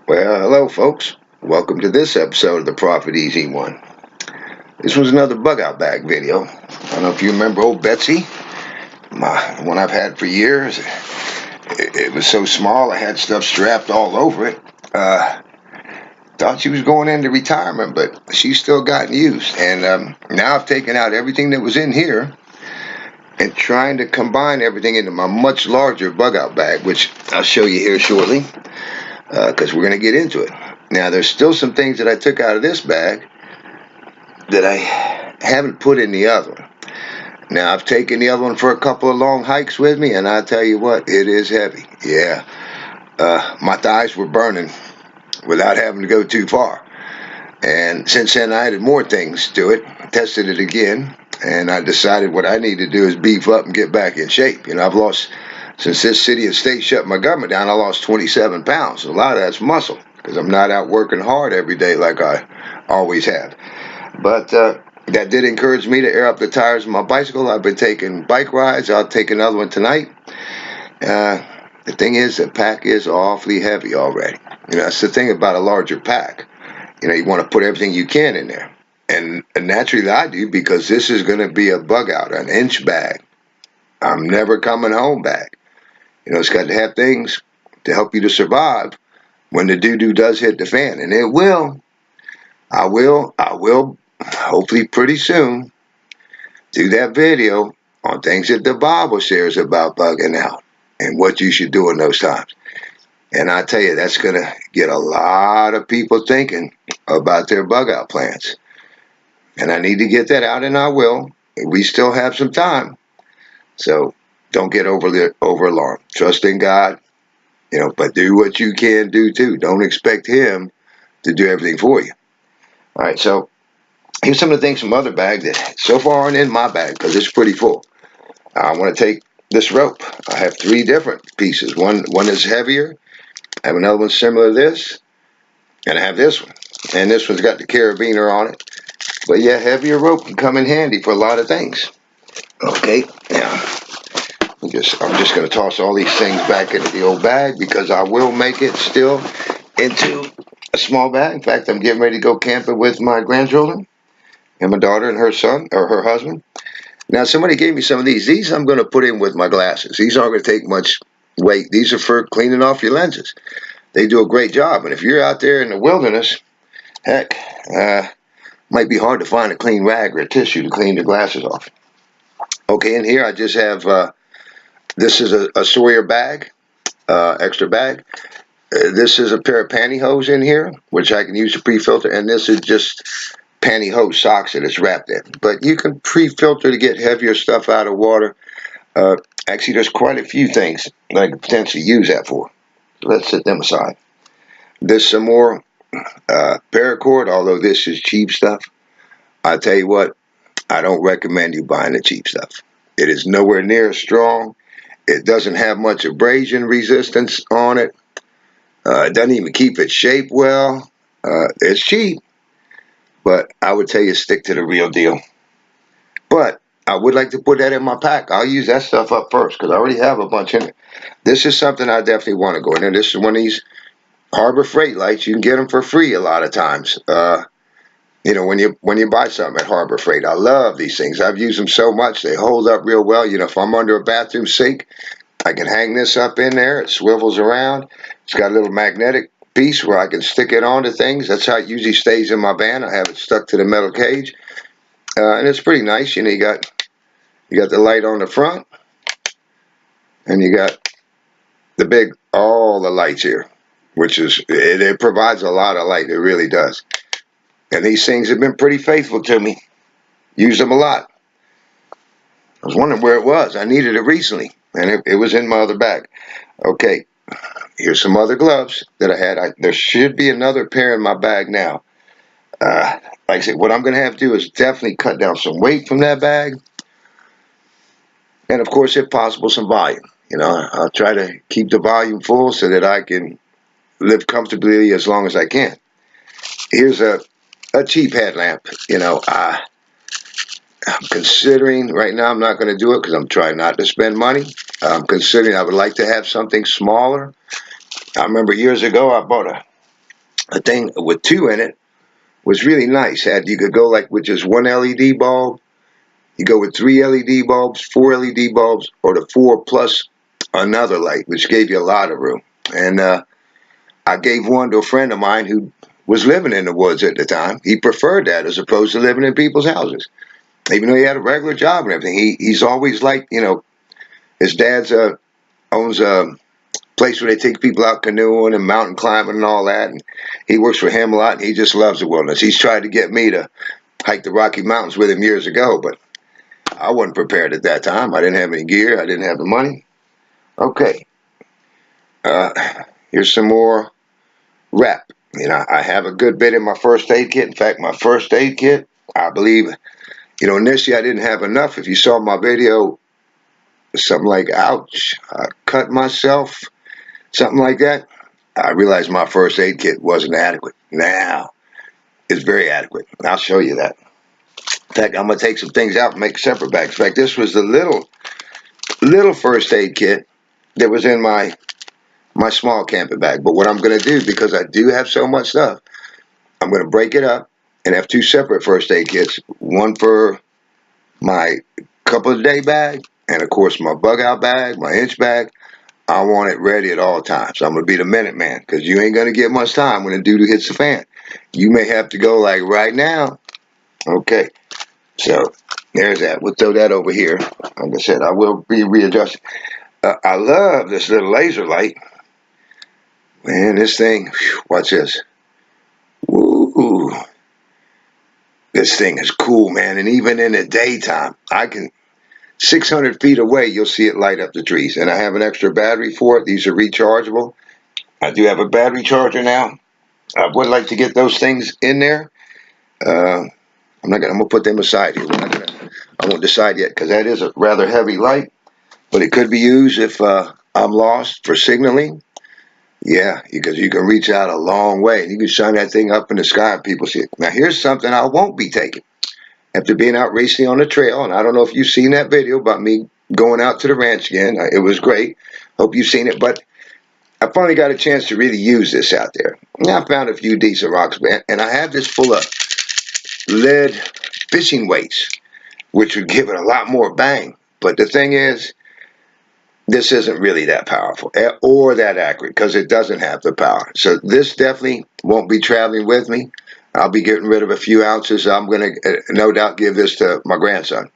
Well, hello, folks. Welcome to this episode of the Profit Easy One. This was another bug out bag video. I don't know if you remember old Betsy, one I've had for years. It was so small, I had stuff strapped all over it. Thought she was going into retirement, but she's still gotten used. And now I've taken out everything that was in here and trying to combine everything into my much larger bug out bag, which I'll show you here shortly, because we're going to get into it. Now, there's still some things that I took out of this bag that I haven't put in the other one. Now, I've taken the other one for a couple of long hikes with me, and I tell you what, it is heavy. Yeah, my thighs were burning without having to go too far. And since then, I added more things to it, tested it again, and I decided what I need to do is beef up and get back in shape. I've lost, since this city and state shut my government down, I lost 27 pounds. A lot of that's muscle, because I'm not out working hard every day like I always have. But that did encourage me to air up the tires of my bicycle. I've been taking bike rides. I'll take another one tonight. The thing is, the pack is awfully heavy already. That's the thing about a larger pack. You want to put everything you can in there. And naturally I do, because this is going to be a bug out, an inch bag. I'm never coming home bag. It's got to have things to help you to survive when the doo-doo does hit the fan. And it will. I will, hopefully pretty soon, do that video on things that the Bible shares about bugging out and what you should do in those times. And I tell you, that's going to get a lot of people thinking about their bug out plans. And I need to get that out, and I will. We still have some time. So don't get over alarmed. Trust in God, but do what you can do too. Don't expect Him to do everything for you. All right, so here's some of the things from other bags that so far aren't in my bag because it's pretty full. I want to take this rope. I have 3 different pieces. One is heavier. I have another one similar to this. And I have this one. And this one's got the carabiner on it. But yeah, heavier rope can come in handy for a lot of things. Okay, now I'm just going to toss all these things back into the old bag because I will make it still into a small bag. In fact, I'm getting ready to go camping with my grandchildren and my daughter and her son, or her husband. Now, somebody gave me some of these. These I'm going to put in with my glasses. These aren't going to take much weight. These are for cleaning off your lenses. They do a great job. And if you're out there in the wilderness, heck, might be hard to find a clean rag or a tissue to clean the glasses off. Okay, in here I just have, this is a Sawyer bag, extra bag. This is a pair of pantyhose in here, which I can use to pre-filter. And this is just pantyhose socks that it's wrapped in. But you can pre-filter to get heavier stuff out of water. Actually, there's quite a few things that I could potentially use that for. So let's set them aside. There's some more paracord, although this is cheap stuff. I tell you what, I don't recommend you buying the cheap stuff. It is nowhere near as strong. It doesn't have much abrasion resistance on it. It doesn't even keep its shape well. It's cheap, but I would tell you stick to the real deal. But I would like to put that in my pack. I'll use that stuff up first because I already have a bunch in it. This is something I definitely want to go in there. This is one of these Harbor Freight lights. You can get them for free a lot of times. When you buy something at Harbor Freight. I love these things. I've used them so much. They hold up real well. If I'm under a bathroom sink, I can hang this up in there. It swivels around. It's got a little magnetic piece where I can stick it onto things. That's how it usually stays in my van. I have it stuck to the metal cage. And it's pretty nice. You got the light on the front. And you got all the lights here. Which is, it provides a lot of light. It really does. And these things have been pretty faithful to me. Used them a lot. I was wondering where it was. I needed it recently. And it was in my other bag. Okay. Here's some other gloves that I had. There should be another pair in my bag now. Like I said, what I'm going to have to do is definitely cut down some weight from that bag. And of course, if possible, some volume. I'll try to keep the volume full so that I can live comfortably as long as I can. Here's a cheap headlamp. I'm considering, right now I'm not going to do it because I'm trying not to spend money. I'm considering I would like to have something smaller. I remember years ago I bought a thing with 2 in it was really nice. You could go like with just 1 LED bulb. You go with 3 LED bulbs, 4 LED bulbs, or the 4 plus another light, which gave you a lot of room. And I gave one to a friend of mine who was living in the woods at the time. He preferred that as opposed to living in people's houses. Even though he had a regular job and everything, he's always liked, his dad's owns a place where they take people out canoeing and mountain climbing and all that. And he works for him a lot, and he just loves the wilderness. He's tried to get me to hike the Rocky Mountains with him years ago, but I wasn't prepared at that time. I didn't have any gear. I didn't have the money. Okay. Here's some more rep. I have a good bit in my first aid kit. In fact, my first aid kit, I believe, initially I didn't have enough. If you saw my video, something like, ouch, I cut myself, something like that, I realized my first aid kit wasn't adequate. Now, it's very adequate. I'll show you that. In fact, I'm going to take some things out and make separate bags. In fact, this was the little first aid kit that was in my small camping bag. But what I'm going to do, because I do have so much stuff, I'm going to break it up and have 2 separate first aid kits. One for my couple of day bag, and of course my bug out bag, my inch bag. I want it ready at all times. I'm going to be the minute man, because you ain't going to get much time when the doo-doo hits the fan. You may have to go like right now. Okay, so there's that. We'll throw that over here. Like I said, I will be readjusting. I love this little laser light. Man, this thing, whew, watch this. Woo. This thing is cool, man. And even in the daytime, 600 feet away, you'll see it light up the trees. And I have an extra battery for it. These are rechargeable. I do have a battery charger now. I would like to get those things in there. I'm gonna put them aside here. I won't decide yet, because that is a rather heavy light, but it could be used if I'm lost for signaling. Yeah, because you can reach out a long way, and you can shine that thing up in the sky and people see it. Now, here's something I won't be taking. After being out recently on the trail, and I don't know if you've seen that video about me going out to the ranch again. It was great. Hope you've seen it, but I finally got a chance to really use this out there. Now, I found a few decent rocks, and I have this full of lead fishing weights, which would give it a lot more bang. But the thing is, this isn't really that powerful or that accurate, because it doesn't have the power. So this definitely won't be traveling with me. I'll be getting rid of a few ounces. I'm going to no doubt give this to my grandson.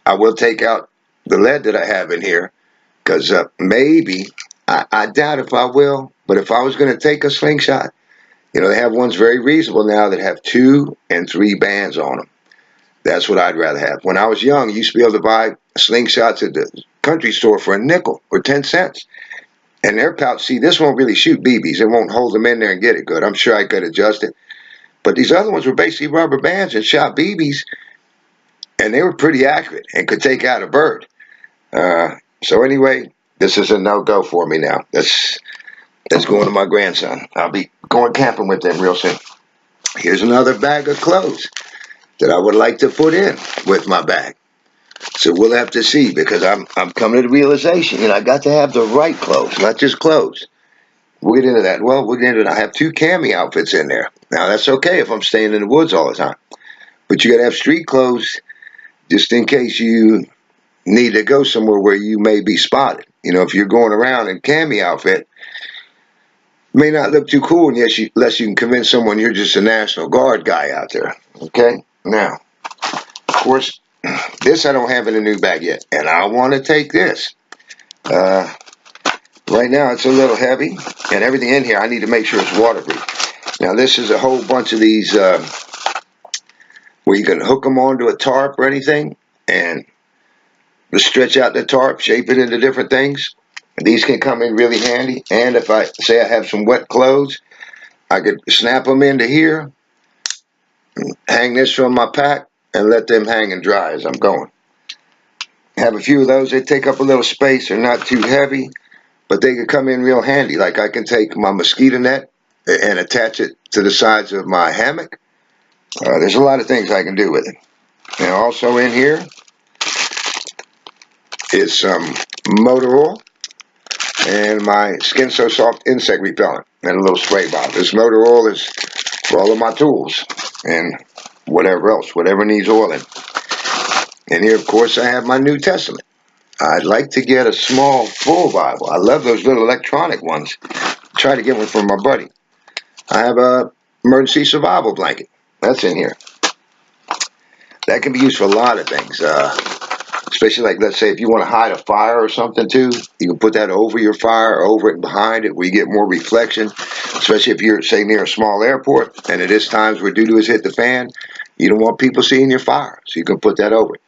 I will take out the lead that I have in here, because maybe, I doubt if I will, but if I was going to take a slingshot, they have ones very reasonable now that have 2 and 3 bands on them. That's what I'd rather have. When I was young, you used to be able to buy slingshots at the country store for a nickel or 10 cents. And their pouch, see, this won't really shoot BBs. It won't hold them in there and get it good. I'm sure I could adjust it. But these other ones were basically rubber bands and shot BBs. And they were pretty accurate and could take out a bird. So anyway, this is a no-go for me now. That's going to my grandson. I'll be going camping with them real soon. Here's another bag of clothes that I would like to put in with my bag. So we'll have to see, because I'm coming to the realization, I got to have the right clothes, not just clothes. We'll get into that. Well, we'll get into it. I have 2 cami outfits in there. Now, that's okay if I'm staying in the woods all the time. But you got to have street clothes just in case you need to go somewhere where you may be spotted. If you're going around in cami outfit, it may not look too cool unless you can convince someone you're just a National Guard guy out there. Okay? Now, of course, this I don't have in a new bag yet, and I want to take this. Right now it's a little heavy, and everything in here I need to make sure it's waterproof. Now this is a whole bunch of these where you can hook them onto a tarp or anything, and just stretch out the tarp, shape it into different things. And these can come in really handy. And if I say I have some wet clothes, I could snap them into here, hang this from my pack, and let them hang and dry as I'm going. Have a few of those. They take up a little space. They're not too heavy, but they could come in real handy. Like I can take my mosquito net and attach it to the sides of my hammock. There's a lot of things I can do with it. And also in here is some motor oil. and my Skin So Soft insect repellent, and a little spray bottle. This motor oil is for all of my tools and whatever else, whatever needs oiling. And here, of course, I have my New Testament. I'd like to get a small full Bible. I love those little electronic ones. Try to get one from my buddy. I have a emergency survival blanket. That's in here. That can be used for a lot of things. Especially like, let's say if you want to hide a fire or something too, you can put that over your fire, over it and behind it, where you get more reflection. Especially if you're, say, near a small airport, and it is times where doo-doo has hit the fan, you don't want people seeing your fire, so you can put that over it.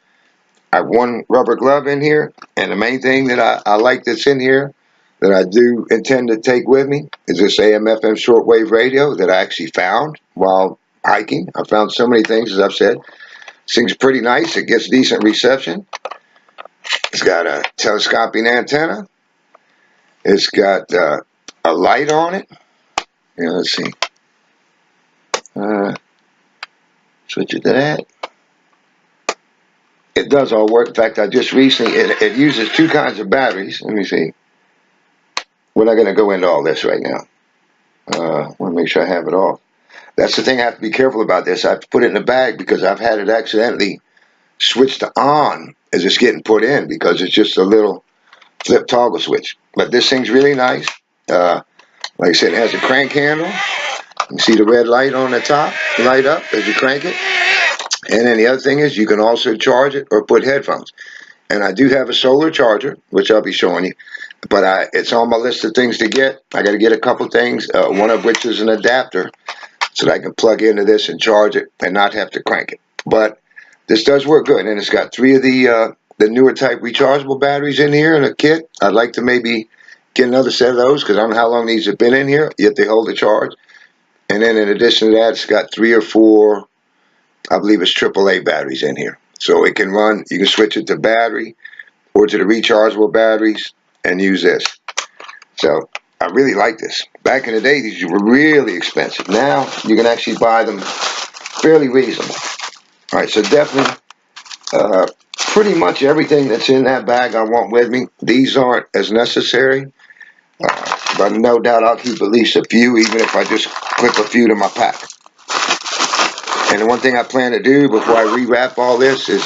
I have one rubber glove in here, and the main thing that I like that's in here that I do intend to take with me is this AM/FM shortwave radio that I actually found while hiking. I found so many things, as I've said. This thing's pretty nice. It gets decent reception. It's got a telescoping antenna. It's got a light on it. Yeah, let's see. Switch it to that. It does all work. In fact, I just recently, it uses two kinds of batteries. Let me see. We're not going to go into all this right now. I want to make sure I have it off. That's the thing I have to be careful about this. I have to put it in a bag because I've had it accidentally switched to on as it's getting put in because it's just a little flip toggle switch. But this thing's really nice. Like I said, it has a crank handle. You see the red light on the top light up as you crank it. And then the other thing is you can also charge it or put headphones. And I do have a solar charger, which I'll be showing you. But it's on my list of things to get. I got to get a couple things, one of which is an adapter so that I can plug into this and charge it and not have to crank it. But this does work good. And it's got three of the newer type rechargeable batteries in here in a kit. I'd like to maybe get another set of those because I don't know how long these have been in here, yet they hold the charge. And then in addition to that, it's got 3 or 4, I believe it's AAA batteries in here. So it can run, you can switch it to battery or to the rechargeable batteries and use this. So I really like this. Back in the day, these were really expensive. Now you can actually buy them fairly reasonable. All right, so definitely pretty much everything that's in that bag I want with me. These aren't as necessary, but no doubt I'll keep at least a few, even if I just clip a few to my pack. And the one thing I plan to do before I rewrap all this is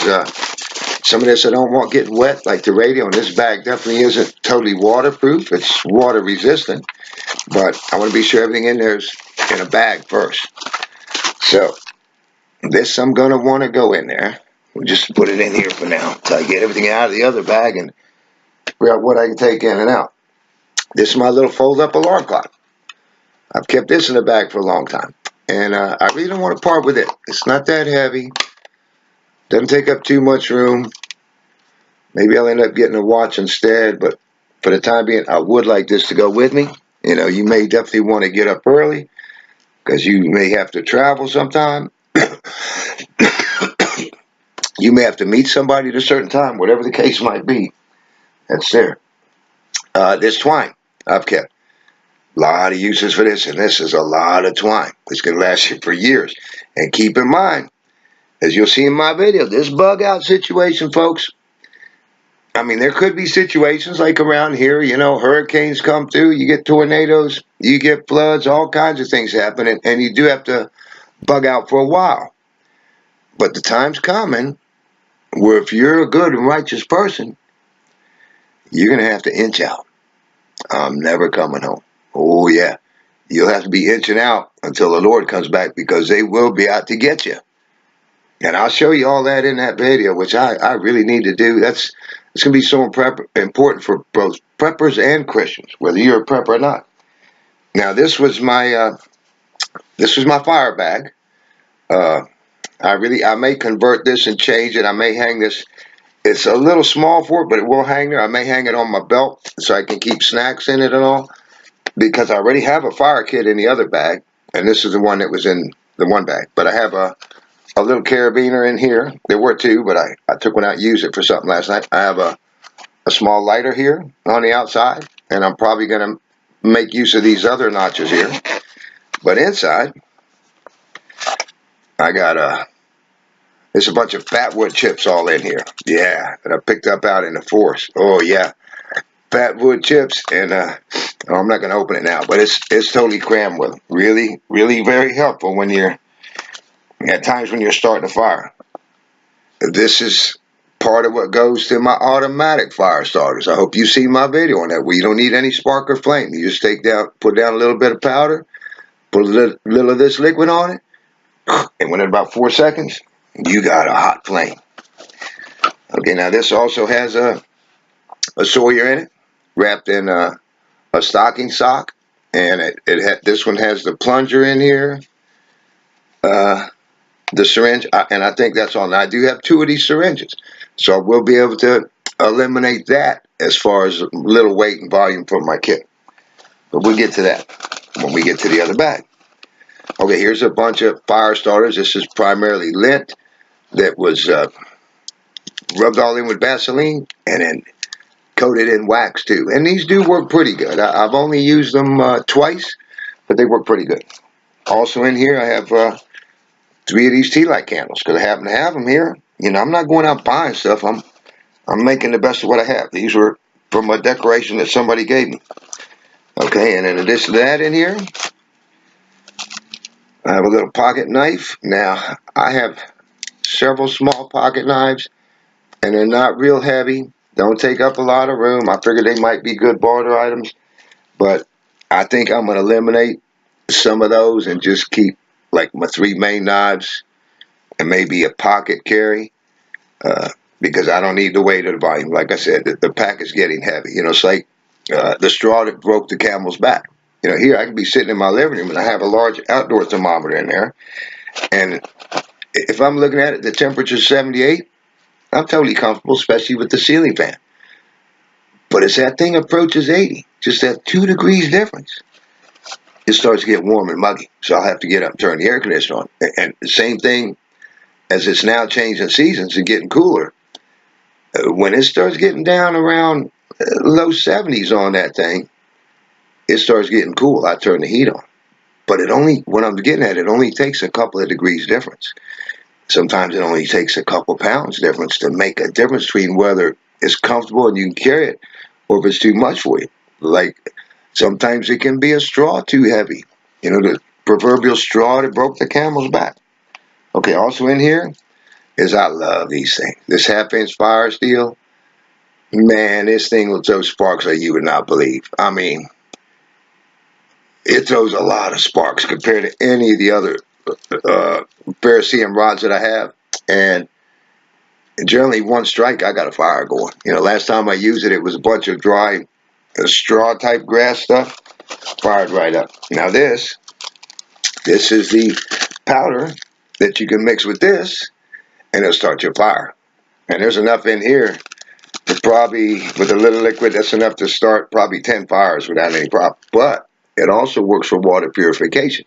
some of this I don't want getting wet, like the radio. And this bag definitely isn't totally waterproof. It's water resistant. But I want to be sure everything in there is in a bag first. So this I'm going to want to go in there. We'll just put it in here for now until I get everything out of the other bag and figure out what I can take in and out. This is my little fold-up alarm clock. I've kept this in the bag for a long time. And I really don't want to part with it. It's not that heavy. Doesn't take up too much room. Maybe I'll end up getting a watch instead. But for the time being, I would like this to go with me. You know, you may definitely want to get up early because you may have to travel sometime. You may have to meet somebody at a certain time, whatever the case might be. That's there. This twine I've kept. A lot of uses for this, and this is a lot of twine. It's going to last you for years. And keep in mind, as you'll see in my video, this bug out situation, folks, I mean, there could be situations like around here, you know, hurricanes come through, you get tornadoes, you get floods, all kinds of things happen, and you do have to bug out for a while. But the time's coming where if you're a good and righteous person, you're going to have to inch out. I'm never coming home. Oh, yeah. You'll have to be inching out until the Lord comes back because they will be out to get you. And I'll show you all that in that video, which I really need to do. It's going to be so important for both preppers and Christians, whether you're a prepper or not. Now, this was my fire bag. I may convert this and change it. I may hang this. It's a little small for it, but it will hang there. I may hang it on my belt so I can keep snacks in it and all. Because I already have a fire kit in the other bag, and this is the one that was in the one bag. But I have a little carabiner in here. There were two, but I took one out and used it for something last night. I have a small lighter here on the outside, and I'm probably going to make use of these other notches here. But inside, I got there's a bunch of fat wood chips all in here. Yeah, that I picked up out in the forest. Oh, yeah. fat wood chips, and I'm not going to open it now, but it's totally crammed with them. Really, really very helpful when you're at times when you're starting a fire. This is part of what goes to my automatic fire starters. I hope you see my video on that, where you don't need any spark or flame. You just put down a little bit of powder, put a little of this liquid on it, and within about 4 seconds, you got a hot flame. Okay, now this also has a Sawyer in it, wrapped in a stocking sock, and this one has the plunger in here, the syringe, and I think that's all. Now, I do have 2 of these syringes, so I will be able to eliminate that as far as little weight and volume for my kit. But we'll get to that when we get to the other bag. Okay, here's a bunch of fire starters. This is primarily lint that was rubbed all in with Vaseline and then coated in wax too. And these do work pretty good. I've only used them twice, but they work pretty good. Also in here, I have 3 of these tea light candles because I happen to have them here. You know, I'm not going out buying stuff. I'm making the best of what I have. These were from a decoration that somebody gave me. Okay, and in addition to that in here, I have a little pocket knife. Now, I have several small pocket knives, and they're not real heavy. Don't take up a lot of room. I figure they might be good barter items, but I think I'm going to eliminate some of those and just keep like my 3 main knives and maybe a pocket carry, because I don't need the weight of the volume. Like I said, the pack is getting heavy. You know, it's like the straw that broke the camel's back. You know, here I could be sitting in my living room and I have a large outdoor thermometer in there, and if I'm looking at it, the temperature's 78. I'm totally comfortable, especially with the ceiling fan. But as that thing approaches 80, just that 2 degrees difference, it starts to get warm and muggy. So I'll have to get up and turn the air conditioner on. And the same thing as it's now changing seasons and getting cooler. When it starts getting down around low 70s on that thing, it starts getting cool. I turn the heat on. But what I'm getting at, it only takes a couple of degrees difference. Sometimes it only takes a couple pounds difference to make a difference between whether it's comfortable and you can carry it, or if it's too much for you. Like, sometimes it can be a straw too heavy. You know, the proverbial straw that broke the camel's back. Okay, also in here is, I love these things. This 1/2-inch fire steel. Man, this thing will throw sparks like you would not believe. I mean, it throws a lot of sparks compared to any of the other ferrocerium rods that I have. And generally, one strike, I got a fire going. You know, last time I used it, it was a bunch of dry straw type grass stuff. Fired right up. Now this is the powder that you can mix with this, and it'll start your fire. And there's enough in here to probably, with a little liquid, that's enough to start probably 10 fires without any problem. But it also works for water purification.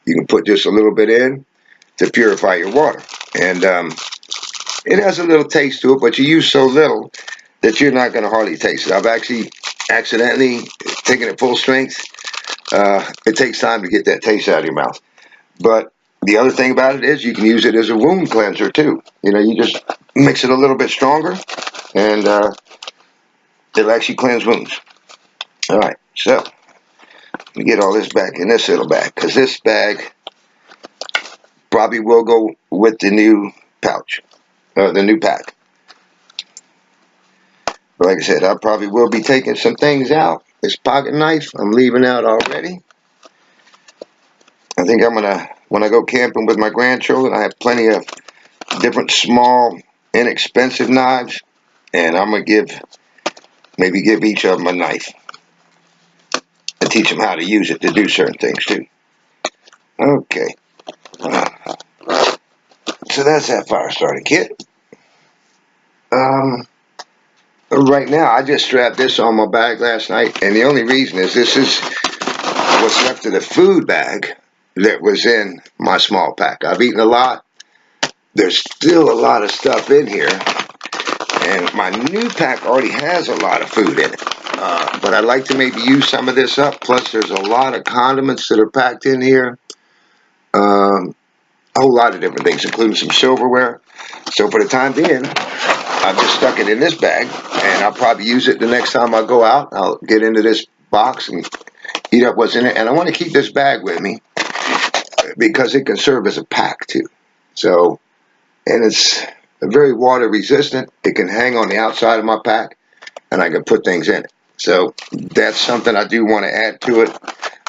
You can put just a little bit in to purify your water. And it has a little taste to it, but you use so little that you're not going to hardly taste it. I've actually accidentally taken it full strength. It takes time to get that taste out of your mouth. But the other thing about it is you can use it as a wound cleanser too. You know, you just mix it a little bit stronger, and it'll actually cleanse wounds. All right, so let me get all this back in this little bag, because this bag probably will go with the new pouch, the new pack. But like I said, I probably will be taking some things out. This pocket knife, I'm leaving out already. I think I'm gonna, when I go camping with my grandchildren, I have plenty of different small, inexpensive knives, and I'm gonna maybe give each of them a knife and teach them how to use it to do certain things too. Okay, so that's that fire starting kit. Right now, I just strapped this on my bag last night, and the only reason is this is what's left of the food bag that was in my small pack. I've eaten a lot. There's still a lot of stuff in here, and my new pack already has a lot of food in it. But I'd like to maybe use some of this up. Plus, there's a lot of condiments that are packed in here. A whole lot of different things, including some silverware. So for the time being, I've just stuck it in this bag, and I'll probably use it the next time I go out. I'll get into this box and heat up what's in it. And I want to keep this bag with me because it can serve as a pack too. So, and it's very water resistant. It can hang on the outside of my pack, and I can put things in it. So that's something I do want to add to it,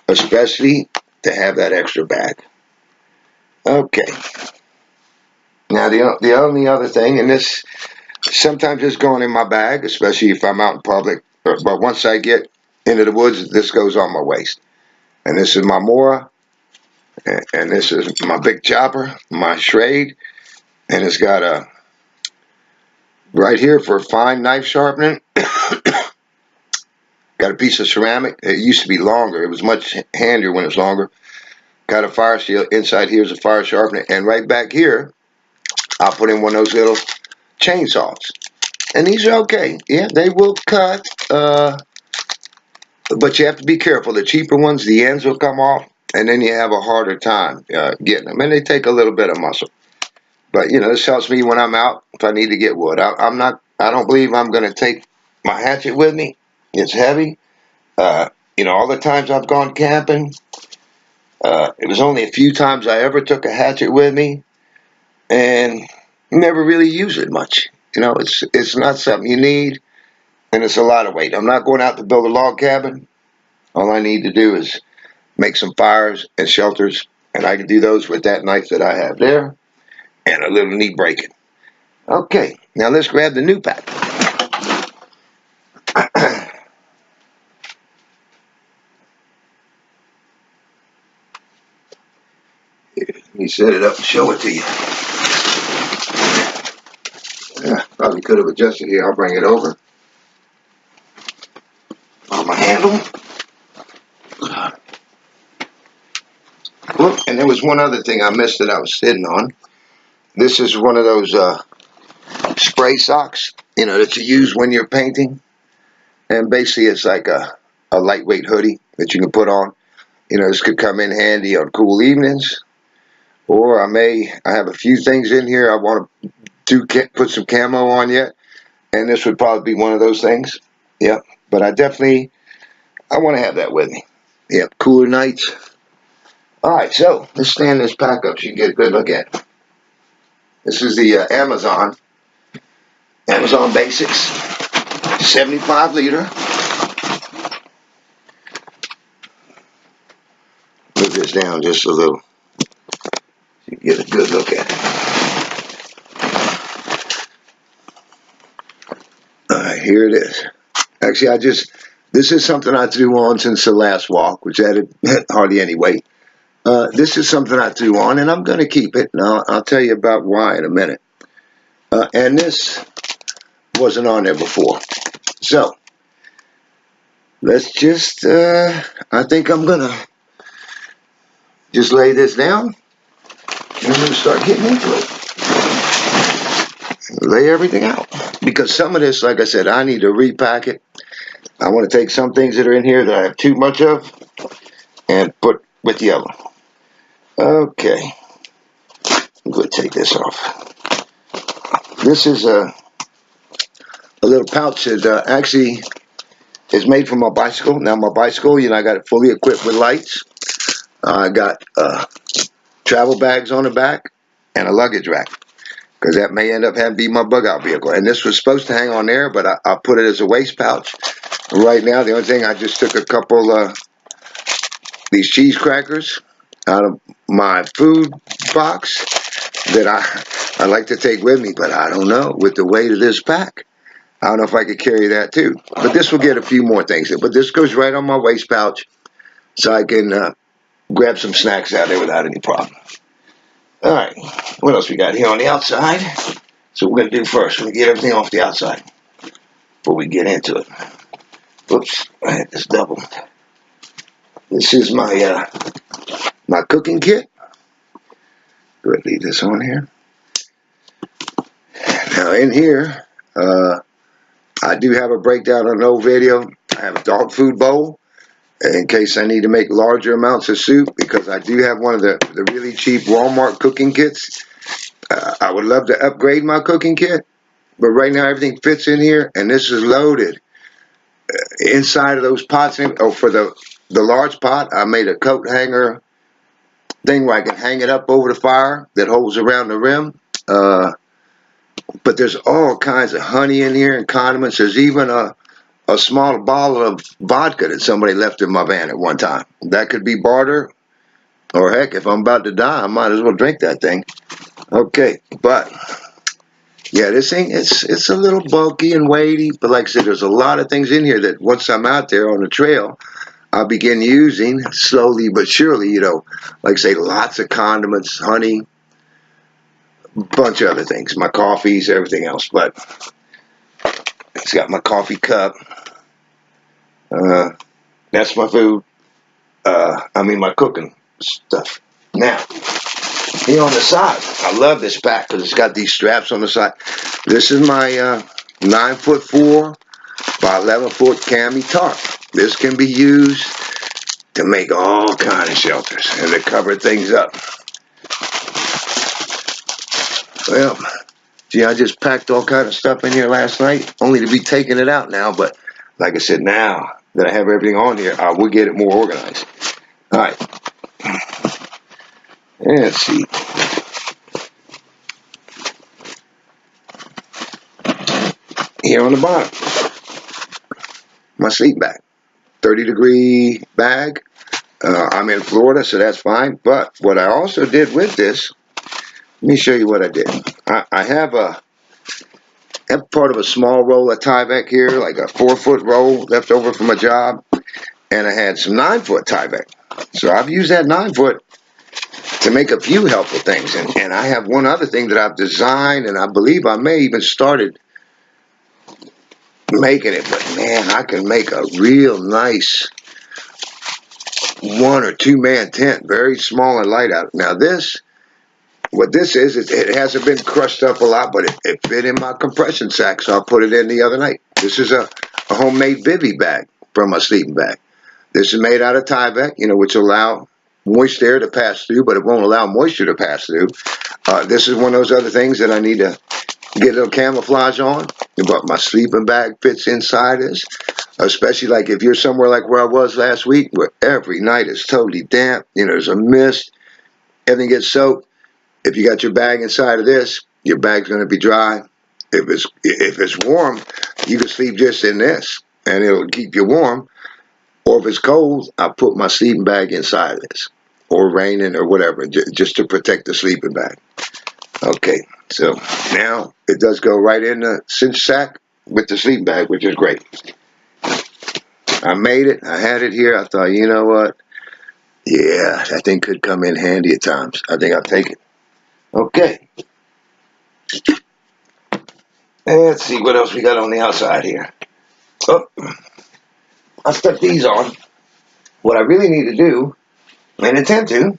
especially to have that extra bag. Okay. Now the only other thing, and this sometimes it's going in my bag, especially if I'm out in public. But once I get into the woods, this goes on my waist. And this is my Mora, and this is my big chopper, my Schrade, and it's got a right here for fine knife sharpening. Got a piece of ceramic. It used to be longer. It was much handier when it was longer. Got a fire steel. Inside here is a fire sharpener, and right back here, I'll put in one of those little chainsaws. And these are okay. Yeah, they will cut, but you have to be careful. The cheaper ones, the ends will come off, and then you have a harder time getting them. And they take a little bit of muscle. But, you know, this helps me when I'm out if I need to get wood. I don't believe I'm going to take my hatchet with me. It's heavy. You know, all the times I've gone camping, it was only a few times I ever took a hatchet with me, and never really use it much. You know, it's not something you need, and it's a lot of weight. I'm not going out to build a log cabin. All I need to do is make some fires and shelters, and I can do those with that knife that I have there, and a little knee breaking. Okay, now let's grab the new pack. Let me set it up and show it to you. Probably could have adjusted here. I'll bring it over on my handle. Look, and there was one other thing I missed that I was sitting on. This is one of those spray socks, you know, that you use when you're painting. And basically it's like a lightweight hoodie that you can put on. You know, this could come in handy on cool evenings. Or I have a few things in here I want to put some camo on yet. And this would probably be one of those things. Yep. But I want to have that with me. Yep. Cooler nights. Alright, so let's stand this pack up so you can get a good look at it. This is the Amazon Basics 75 liter. Move this down just a little so you can get a good look at it. Alright, here it is. Actually, this is something I threw on since the last walk, which added hardly any weight. This is something I threw on, and I'm going to keep it. And I'll tell you about why in a minute. And this wasn't on there before. So, let's just, I think I'm going to just lay this down, and I'm going to start getting into it. Lay everything out. Because some of this, like I said, I need to repack it. I want to take some things that are in here that I have too much of and put with the other. Okay, I'm going to take this off. This is a little pouch that actually is made for my bicycle. Now my bicycle, you know, I got it fully equipped with lights. I got travel bags on the back and a luggage rack, because that may end up having to be my bug out vehicle. And this was supposed to hang on there, but I put it as a waste pouch. Right now, the only thing, I just took a couple these cheese crackers out of my food box that I like to take with me, but I don't know with the weight of this pack. I don't know if I could carry that too. But this will get a few more things in. But this goes right on my waist pouch, so I can grab some snacks out there without any problem. All right, what else we got here on the outside? So we're going to do first, we're going to get everything off the outside before we get into it. Oops, I had this double. This is my my cooking kit. Go ahead and leave this on here. Now in here, I do have a breakdown on an old video. I have a dog food bowl in case I need to make larger amounts of soup, because I do have one of the really cheap Walmart cooking kits. I would love to upgrade my cooking kit, but right now everything fits in here, and this is loaded. Inside of those pots, for the large pot, I made a coat hanger thing where I can hang it up over the fire that holds around the rim. But there's all kinds of honey in here and condiments. There's even a small bottle of vodka that somebody left in my van at one time. That could be barter, or heck, if I'm about to die, I might as well drink that thing. Okay, but yeah, this thing, it's a little bulky and weighty, but like I said, there's a lot of things in here that once I'm out there on the trail, I'll begin using slowly but surely, you know, like I say, lots of condiments, honey, bunch of other things, my coffees, everything else. But it's got my coffee cup. That's my food. My cooking stuff. Now, here on the side, I love this pack because it's got these straps on the side. This is my 9'4" by 11-foot cami tarp. This can be used to make all kind of shelters and to cover things up. Well, see, I just packed all kind of stuff in here last night, only to be taking it out now. But like I said, now that I have everything on here, I will get it more organized. All right. Let's see. Here on the bottom, my sleep bag, 30-degree bag. I'm in Florida, so that's fine. But what I also did with this, let me show you what I did. I have part of a small roll of Tyvek here, like a 4-foot roll left over from a job, and I had some 9-foot Tyvek. So I've used that 9-foot to make a few helpful things. And I have one other thing that I've designed, and I believe I may even started making it, but man, I can make a real nice 1 or 2 man tent, very small and light out. Now what this is, it hasn't been crushed up a lot, but it fit in my compression sack, so I put it in the other night. This is a homemade bivy bag from my sleeping bag. This is made out of Tyvek, you know, which allow moist air to pass through, but it won't allow moisture to pass through. This is one of those other things that I need to get a little camouflage on, but my sleeping bag fits inside this, especially like if you're somewhere like where I was last week, where every night is totally damp, you know, there's a mist, everything gets soaked. If you got your bag inside of this, your bag's going to be dry. If it's warm, you can sleep just in this, and it'll keep you warm. Or if it's cold, I put my sleeping bag inside of this, or raining or whatever, just to protect the sleeping bag. Okay, so now it does go right in the cinch sack with the sleeping bag, which is great. I made it. I had it here. I thought, you know what? Yeah, that thing could come in handy at times. I think I'll take it. Okay. And let's see what else we got on the outside here. Oh, I stuck these on. What I really need to do, and intend to,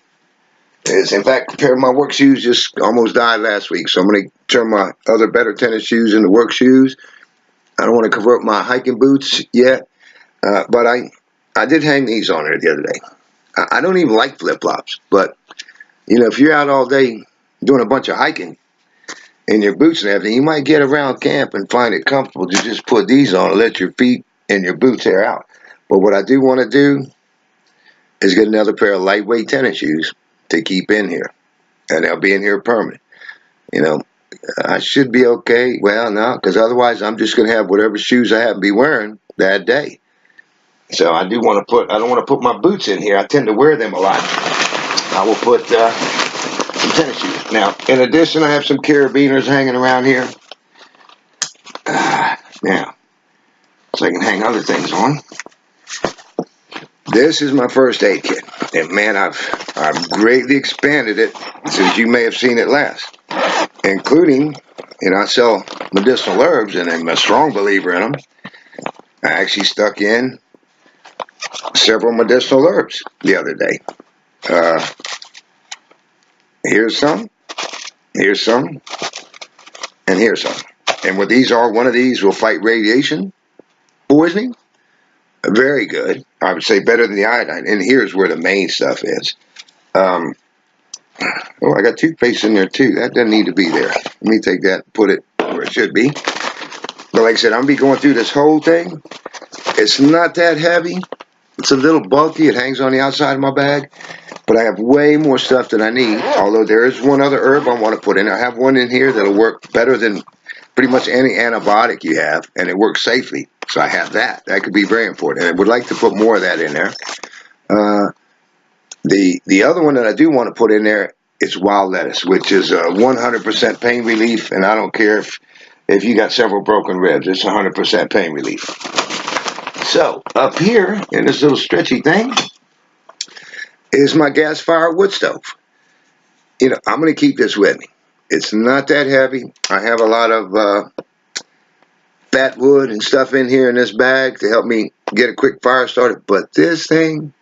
is in fact, a pair of my work shoes just almost died last week, so I'm going to turn my other better tennis shoes into work shoes. I don't want to convert my hiking boots yet, but I did hang these on there the other day. I don't even like flip-flops, but you know, if you're out all day doing a bunch of hiking in your boots and everything, you might get around camp and find it comfortable to just put these on and let your feet and your boots air out. But what I do want to do is get another pair of lightweight tennis shoes to keep in here, and they'll be in here permanent. You know, I should be okay. Well, no, because otherwise I'm just going to have whatever shoes I happen to be wearing that day. So I don't want to put my boots in here. I tend to wear them a lot. I will put some tennis shoes. Now, in addition, I have some carabiners hanging around here. Now, so I can hang other things on. This is my first aid kit, and man, I've greatly expanded it since you may have seen it last, including, you know, I sell medicinal herbs, and I'm a strong believer in them. I actually stuck in several medicinal herbs the other day. Here's some, and here's some. And what these are, one of these will fight radiation poisoning. Very good. I would say better than the iodine. And here's where the main stuff is. Oh, I got toothpaste in there too. That doesn't need to be there. Let me take that and put it where it should be. But like I said, I'm going to be going through this whole thing. It's not that heavy. It's a little bulky. It hangs on the outside of my bag. But I have way more stuff than I need. Although there is one other herb I want to put in. I have one in here that'll work better than pretty much any antibiotic you have. And it works safely. So I have that. That could be very important. And I would like to put more of that in there. The other one that I do want to put in there is wild lettuce, which is 100% pain relief. And I don't care if you got several broken ribs. It's 100% pain relief. So up here in this little stretchy thing is my gas-fired wood stove. You know, I'm going to keep this with me. It's not that heavy. I have a lot of fat wood and stuff in here in this bag to help me get a quick fire started. But this thing,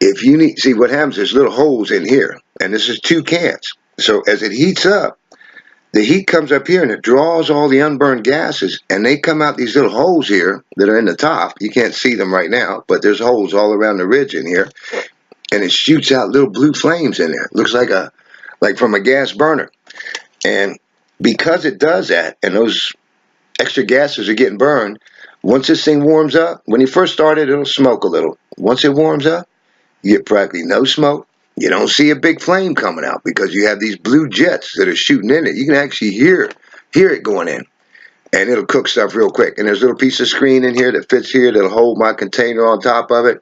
if you need, see what happens, there's little holes in here. And this is 2 cans. So as it heats up, the heat comes up here and it draws all the unburned gases. And they come out these little holes here that are in the top. You can't see them right now, but there's holes all around the ridge in here. And it shoots out little blue flames in there. It looks like from a gas burner. And because it does that, and those extra gases are getting burned, once this thing warms up, when you first start it, it'll smoke a little. Once it warms up, you get practically no smoke. You don't see a big flame coming out because you have these blue jets that are shooting in it. You can actually hear it going in. And it'll cook stuff real quick. And there's a little piece of screen in here that fits here that'll hold my container on top of it.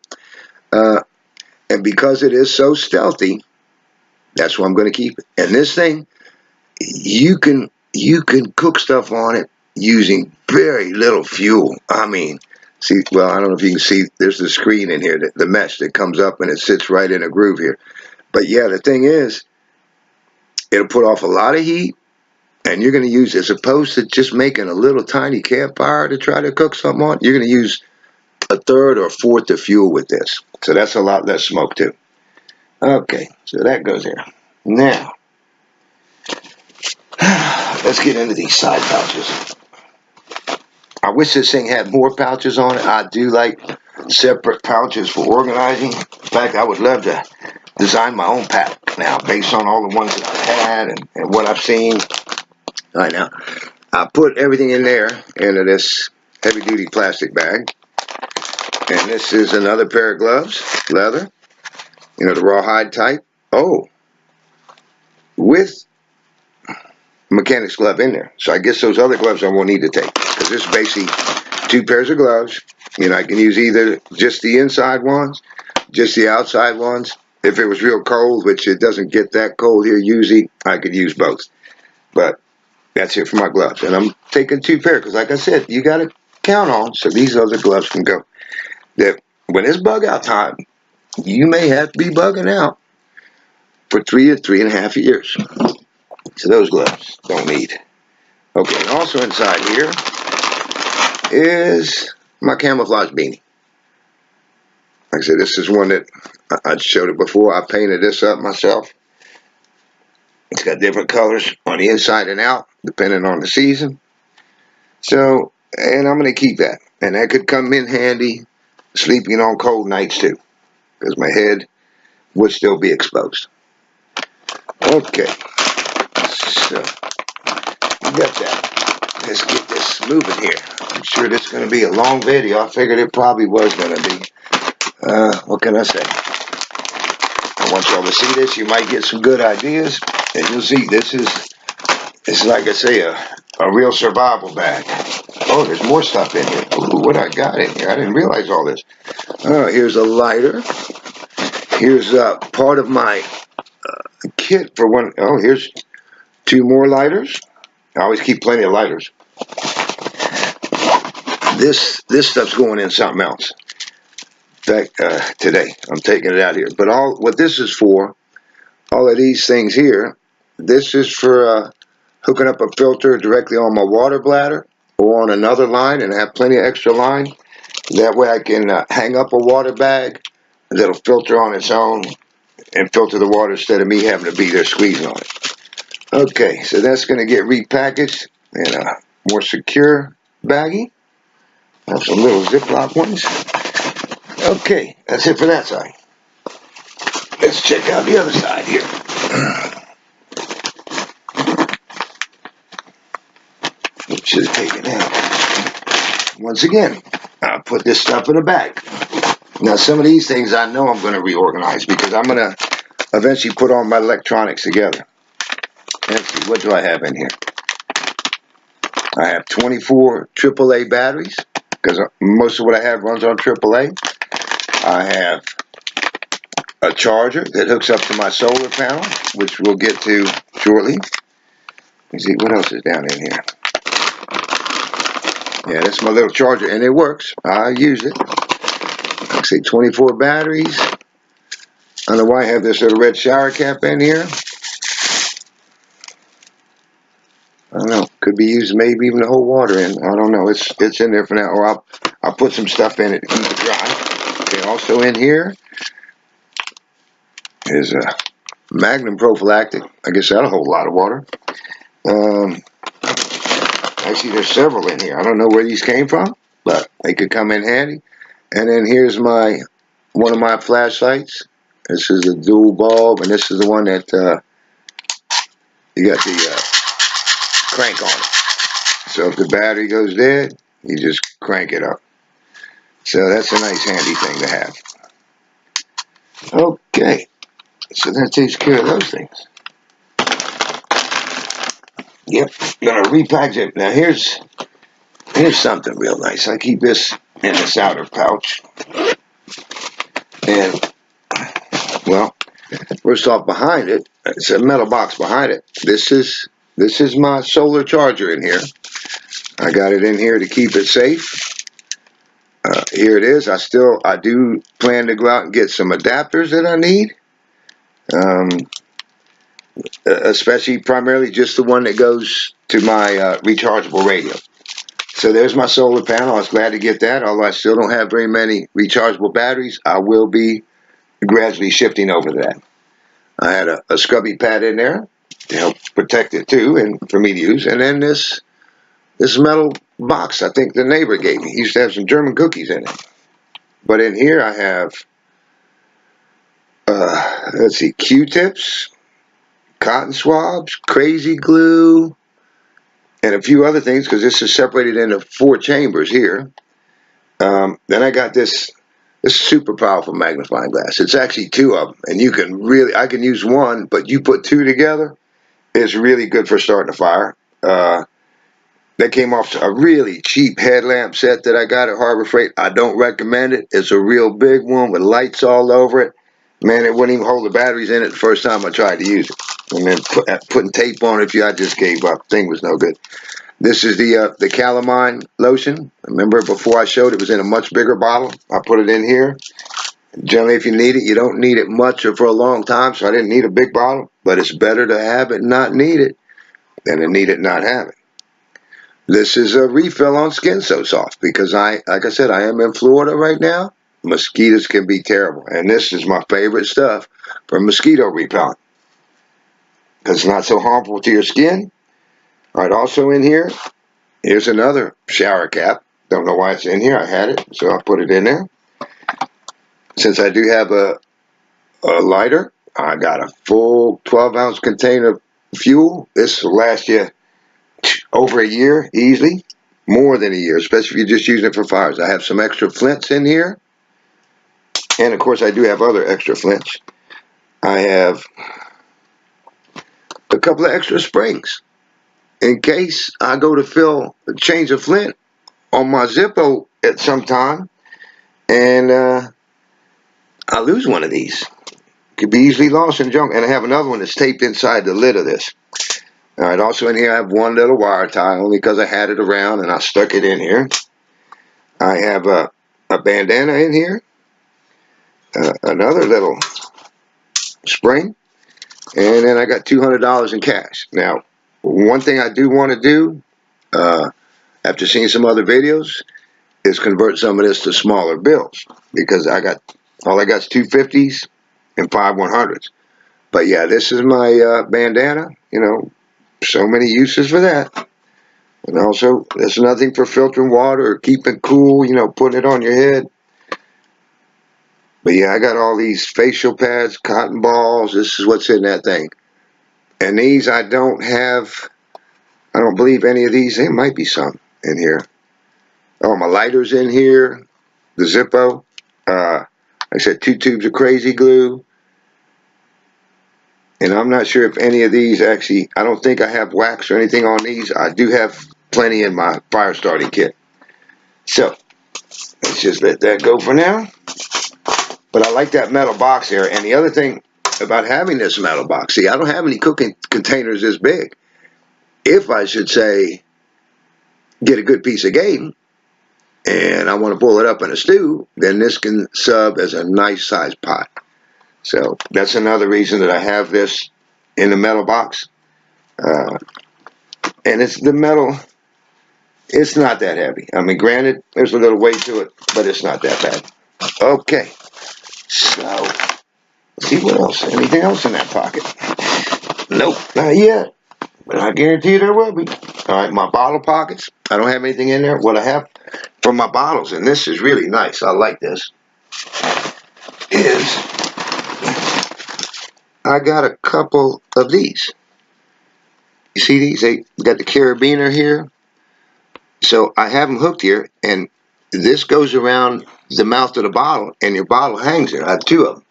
And because it is so stealthy, that's why I'm going to keep it. And this thing, you can cook stuff on it using very little fuel. I mean, see, well, I don't know if you can see, there's the screen in here, the mesh that comes up and it sits right in a groove here. But yeah, the thing is, it'll put off a lot of heat, and you're going to use, as opposed to just making a little tiny campfire to try to cook something on, you're going to use a third or a fourth of fuel with this. So that's a lot less smoke too. Okay, so that goes there. Now, let's get into these side pouches. I wish this thing had more pouches on it. I do like separate pouches for organizing. In fact, I would love to design my own pack now based on all the ones that I've had and what I've seen. Right now, I put everything in there into this heavy-duty plastic bag. And this is another pair of gloves, leather, you know, the rawhide type. Oh, with mechanic's glove in there. So I guess those other gloves I won't need to take, because this is basically 2 pairs of gloves. You know, I can use either just the inside ones, just the outside ones. If it was real cold, which it doesn't get that cold here usually, I could use both. But that's it for my gloves. And I'm taking 2 pairs, because like I said, you got to count on, so these other gloves can go. That when it's bug out time, you may have to be bugging out for 3 to 3.5 years. So those gloves don't need. Okay, and also inside here is my camouflage beanie. Like I said, this is one that I showed it before. I painted this up myself. It's got different colors on the inside and out, depending on the season. So, and I'm going to keep that. And that could come in handy sleeping on cold nights too, because my head would still be exposed. Okay, so you got that. Let's get this moving here. I'm sure this is going to be a long video. I figured it probably was going to be. What can I say? I want y'all to see this. You might get some good ideas, and you'll see this is like I say, a real survival bag. Oh, there's more stuff in here. Ooh, what I got in here? I didn't realize all this. Here's a lighter. Here's part of my kit for one. Oh, here's 2 more lighters. I always keep plenty of lighters. This stuff's going in something else. In fact, today I'm taking it out here. But what this is for, all of these things here, this is for hooking up a filter directly on my water bladder or on another line, and I have plenty of extra line. That way I can hang up a water bag that'll filter on its own and filter the water instead of me having to be there squeezing on it. Okay, so that's going to get repackaged in a more secure baggie. I have some little Ziploc ones. Okay, that's it for that side. Let's check out the other side here. just take it out. Once again, I put this stuff in a bag. Now, some of these things I know I'm going to reorganize because I'm going to eventually put all my electronics together. Let's see, what do I have in here? I have 24 AAA batteries because most of what I have runs on AAA. I have a charger that hooks up to my solar panel, which we'll get to shortly. Let me see, what else is down in here? Yeah, that's my little charger, and it works. I use it. Like I say, 24 batteries. I don't know why I have this little red shower cap in here. I don't know. Could be used maybe even to hold water in. I don't know. It's in there for now. Or I'll put some stuff in it to keep it dry. Okay, also in here is a Magnum prophylactic. I guess that'll hold a lot of water. Actually, there's several in here. I don't know where these came from, but they could come in handy. And then here's one of my flashlights. This is a dual bulb, and this is the one that you got the crank on it. So if the battery goes dead, you just crank it up. So that's a nice handy thing to have. Okay, so that takes care of those things. Yep, gonna repackage it. Now here's something real nice. I keep this in this outer pouch. And, well, first off, behind it, it's a metal box behind it. This is my solar charger in here. I got it in here to keep it safe. Here it is. I do plan to go out and get some adapters that I need. Especially primarily just the one that goes to my rechargeable radio. So there's my solar panel. I was glad to get that. Although I still don't have very many rechargeable batteries, I will be gradually shifting over to that. I had a scrubby pad in there to help protect it too, and for me to use. And then this metal box I think the neighbor gave me. He used to have some German cookies in it. But in here I have, let's see, Q-tips, cotton swabs, crazy glue, and a few other things because this is separated into 4 chambers here. Then I got this super powerful magnifying glass. It's actually 2 of them, and I can use one, but you put 2 together, it's really good for starting a fire. That came off a really cheap headlamp set that I got at Harbor Freight. I don't recommend it. It's a real big one with lights all over it. Man, it wouldn't even hold the batteries in it the first time I tried to use it. And then putting tape on it, I just gave up. Thing was no good. This is the calamine lotion. Remember before I showed it was in a much bigger bottle. I put it in here. Generally, if you need it, you don't need it much or for a long time, so I didn't need a big bottle. But it's better to have it and not need it than to need it and not have it. This is a refill on Skin So Soft because like I said, I am in Florida right now. Mosquitoes can be terrible, and this is my favorite stuff for mosquito repellent because it's not so harmful to your skin. All right, also in here, here's another shower cap. Don't know why it's in here. I had it, so I put it in there. Since I do have a lighter, I got a full 12-ounce container of fuel. This will last you over a year easily, more than a year, especially if you're just using it for fires. I have some extra flints in here, and of course I do have other extra flints. I have a couple of extra springs in case I go to change a flint on my Zippo at some time, and I lose one of these. Could be easily lost in junk. And I have another one that's taped inside the lid of this. All right, also in here I have one little wire tie, only because I had it around and I stuck it in here. I have a bandana in here, another little spring, and then I got $200 in cash. Now, one thing I do want to do, after seeing some other videos, is convert some of this to smaller bills, because all I got is 250s and 5 100s. But yeah, this is my bandana. So many uses for that. And also, there's nothing for filtering water or keeping cool, putting it on your head. But yeah, I got all these facial pads, cotton balls. This is what's in that thing. And these I don't have I don't believe any of these. There might be some in here. Oh, my lighter's in here. The Zippo. Like I said, 2 tubes of crazy glue. And I'm not sure if any of these actually, I don't think I have wax or anything on these. I do have plenty in my fire starting kit. So, let's just let that go for now. But I like that metal box here. And the other thing about having this metal box, see, I don't have any cooking containers this big. If I should say, get a good piece of game, and I want to boil it up in a stew, then this can sub as a nice sized pot. So that's another reason that I have this in the metal box. And it's the metal, it's not that heavy. I mean, granted, there's a little weight to it, but it's not that bad. Okay, so let's see what else. Anything else in that pocket? Nope, not yet. But I guarantee you there will be. All right, my bottle pockets. I don't have anything in there. What I have for my bottles, and this is really nice. I like this. Is I got a couple of these. You see these? They got the carabiner here. So I have them hooked here, and this goes around the mouth of the bottle, and your bottle hangs there. I have 2 of them,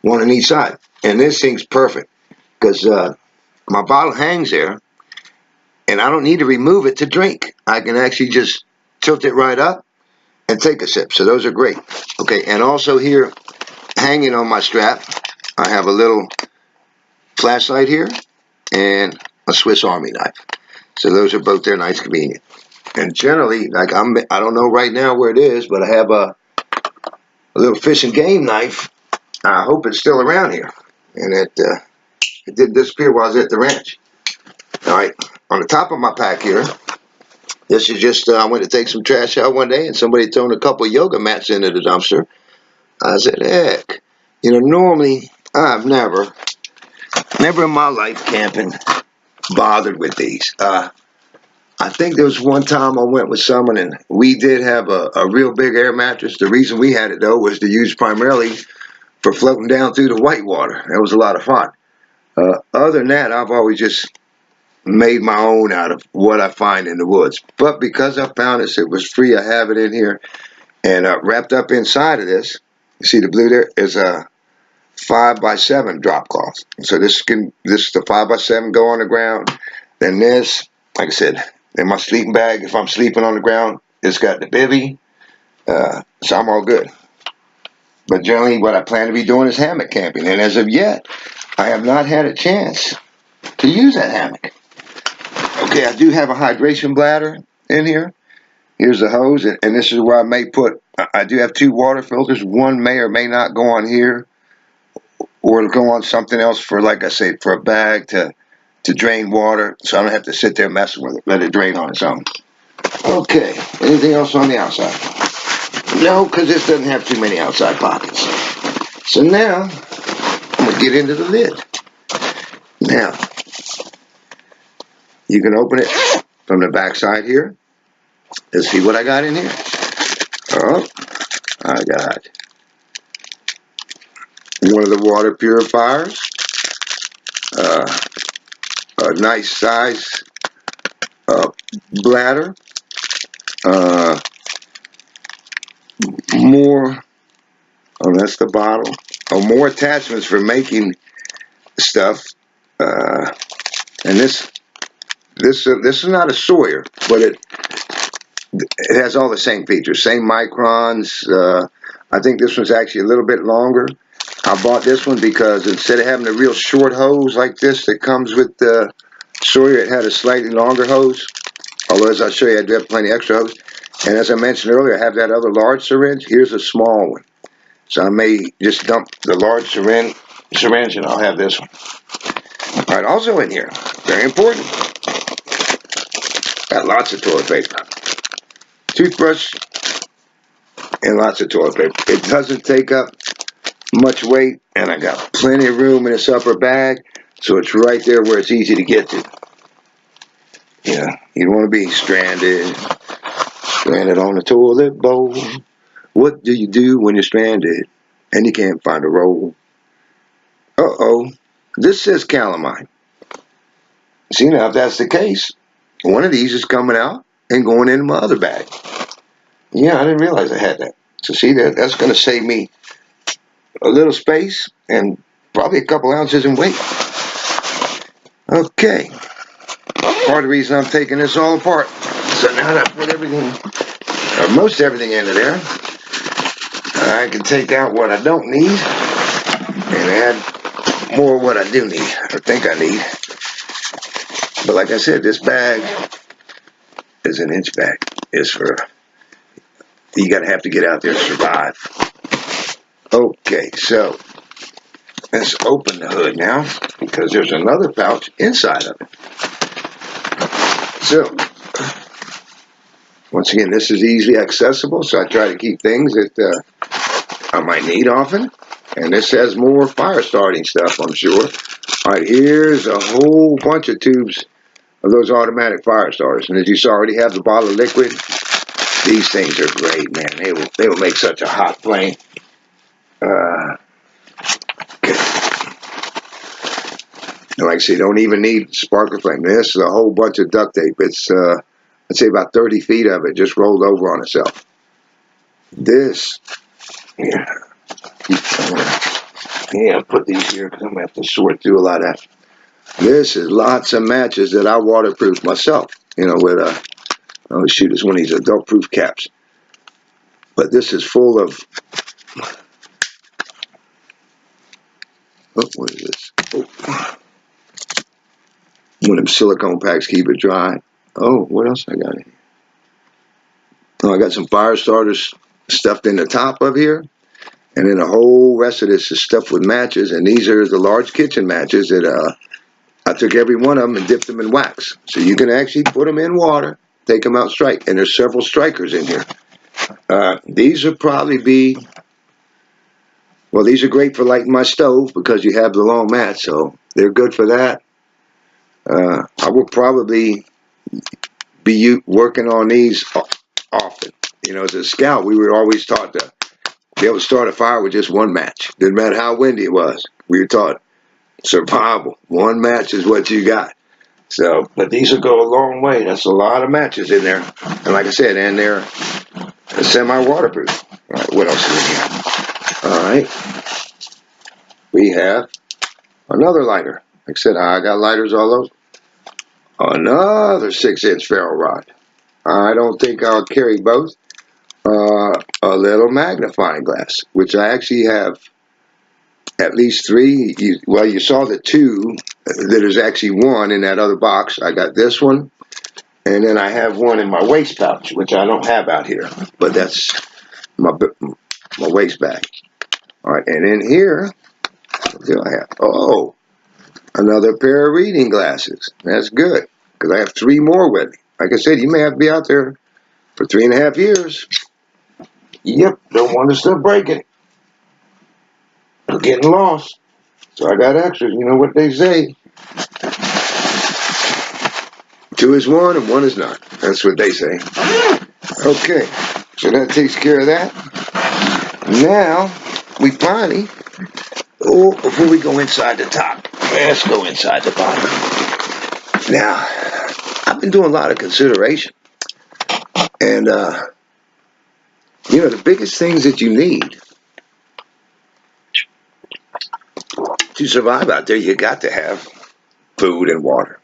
one on each side. And this thing's perfect because my bottle hangs there, and I don't need to remove it to drink. I can actually just tilt it right up and take a sip. So those are great. Okay, and also here, hanging on my strap, I have a little flashlight here and a Swiss Army knife. So those are both there, nice, convenient. And generally, like I don't know right now where it is, but I have a little fish and game knife. I hope it's still around here. And it did disappear while I was at the ranch. All right, on the top of my pack here, this is just, I went to take some trash out one day, and somebody had thrown a couple of yoga mats into the dumpster. I said, heck, normally I've never in my life camping bothered with these. I think there was one time I went with someone, and we did have a real big air mattress. The reason we had it, though, was to use primarily for floating down through the whitewater. That was a lot of fun. Other than that, I've always just made my own out of what I find in the woods. But because I found this, it was free. I have it in here. And wrapped up inside of this, you see the blue there, is a 5x7 drop cloth. So this is the 5x7 go on the ground. Then this, like I said, in my sleeping bag, if I'm sleeping on the ground, it's got the bivvy. So I'm all good. But generally what I plan to be doing is hammock camping. And as of yet, I have not had a chance to use that hammock. Okay, I do have a hydration bladder in here. Here's the hose, and this is where I may put, I do have 2 water filters. One may or may not go on here, or it'll go on something else for, like I say, for a bag to drain water, so I don't have to sit there messing with it. Let it drain on its own. Okay, anything else on the outside? No, because this doesn't have too many outside pockets. So now, I'm going to get into the lid. Now, you can open it from the back side here. Let's see what I got in here. Oh, I got one of the water purifiers. A nice size bladder. More, oh, that's the bottle. Oh, more attachments for making stuff. And this is not a Sawyer, but it has all the same features, same microns. I think this one's actually a little bit longer. I bought this one because instead of having a real short hose like this that comes with the Sawyer, it had a slightly longer hose. Although, as I'll show you, I do have plenty extra hose. And as I mentioned earlier, I have that other large syringe. Here's a small one. So I may just dump the large syringe and I'll have this one. All right, also in here, very important, got lots of toilet paper. Toothbrush and lots of toilet paper. It doesn't take up much weight, and I got plenty of room in this upper bag, so it's right there where it's easy to get to. You don't want to be stranded on the toilet bowl. What do you do when you're stranded and you can't find a roll? Uh-oh, this says calamine. See, now if that's the case, one of these is coming out and going into my other bag. Yeah, I didn't realize I had that. So see, that's going to save me a little space and probably a couple ounces in weight. Okay. Part of the reason I'm taking this all apart. So now that I put everything, or most everything into there, I can take out what I don't need and add more of what I do need, or think I need. But like I said, this bag is an inch bag. It's for, you gotta have to get out there to survive. Okay, so let's open the hood now, because there's another pouch inside of it. So, once again, this is easily accessible, so I try to keep things that I might need often. And this has more fire starting stuff, I'm sure. Alright, here's a whole bunch of tubes of those automatic fire starters. And as you saw, I already have the bottle of liquid. These things are great, man. They will make such a hot flame. Okay. And like I say, don't even need sparkler flame. This is a whole bunch of duct tape. It's, I'd say about 30 feet of it just rolled over on itself. This, yeah, put these here because I'm going to have to sort through a lot of that. This is lots of matches that I waterproof myself, you know, with oh shoot, it's one of these adult proof caps. But this is full of, oh, what is this? Oh. One of them silicone packs, keep it dry. Oh, what else I got in here? Oh, I got some fire starters stuffed in the top of here. And then the whole rest of this is stuffed with matches. And these are the large kitchen matches that I took every one of them and dipped them in wax. So you can actually put them in water, take them out, strike. And there's several strikers in here. These will probably be, well, these are great for lighting my stove because you have the long mat. So they're good for that. I will probably be working on these often. You know, as a scout, we were always taught to be able to start a fire with just one match. Didn't matter how windy it was. We were taught survival. One match is what you got. So, but these will go a long way. That's a lot of matches in there. And like I said, and they're semi-waterproof. All right, what else is in here? All right. We have another lighter. Like I said, I got lighters all over. Another 6-inch ferro rod. I don't think I'll carry both. A little magnifying glass, which I actually have at least 3. You saw the 2. There's actually 1 in that other box. I got this one, and then I have 1 in my waist pouch, which I don't have out here, but that's my waist bag. All right, and in here, what do I have? Oh, another pair of reading glasses. That's good, because I have 3 more with me. Like I said, you may have to be out there for 3.5 years. Yep, don't want to start breaking. Or getting lost. So I got extras. You know what they say. 2 is 1 and 1 is not. That's what they say. Okay, so that takes care of that. Now, we finally, before we go inside the top, let's go inside the bottom. Now, I've been doing a lot of consideration. And, you know, the biggest things that you need to survive out there, you got to have food and water.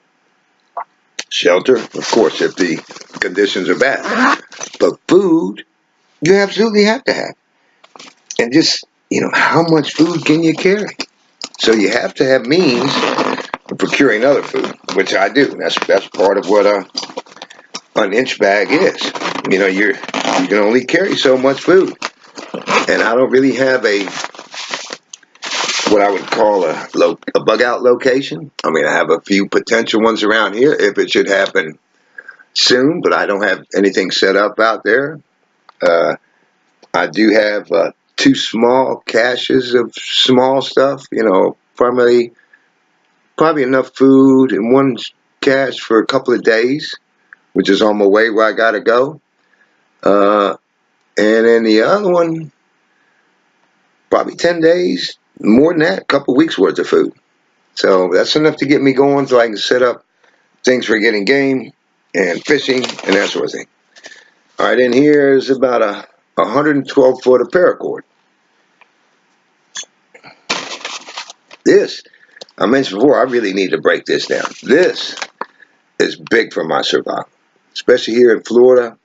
Shelter, of course, if the conditions are bad. But food, you absolutely have to have. And just, you know, how much food can you carry? So you have to have means of procuring other food, which I do. That's part of what an inch bag is. You know, you can only carry so much food. And I don't really have what I would call a bug out location. I mean, I have a few potential ones around here if it should happen soon, but I don't have anything set up out there. I do have 2 small caches of small stuff, you know, probably enough food in 1 cache for a couple of days, which is on my way where I gotta go. And then the other one, probably 10 days, more than that, a couple of weeks worth of food. So that's enough to get me going so I can set up things for getting game, and fishing and that sort of thing. All right, in here is about a 112 foot of paracord. This, I mentioned before, I really need to break this down. This is big for my survival, especially here in Florida.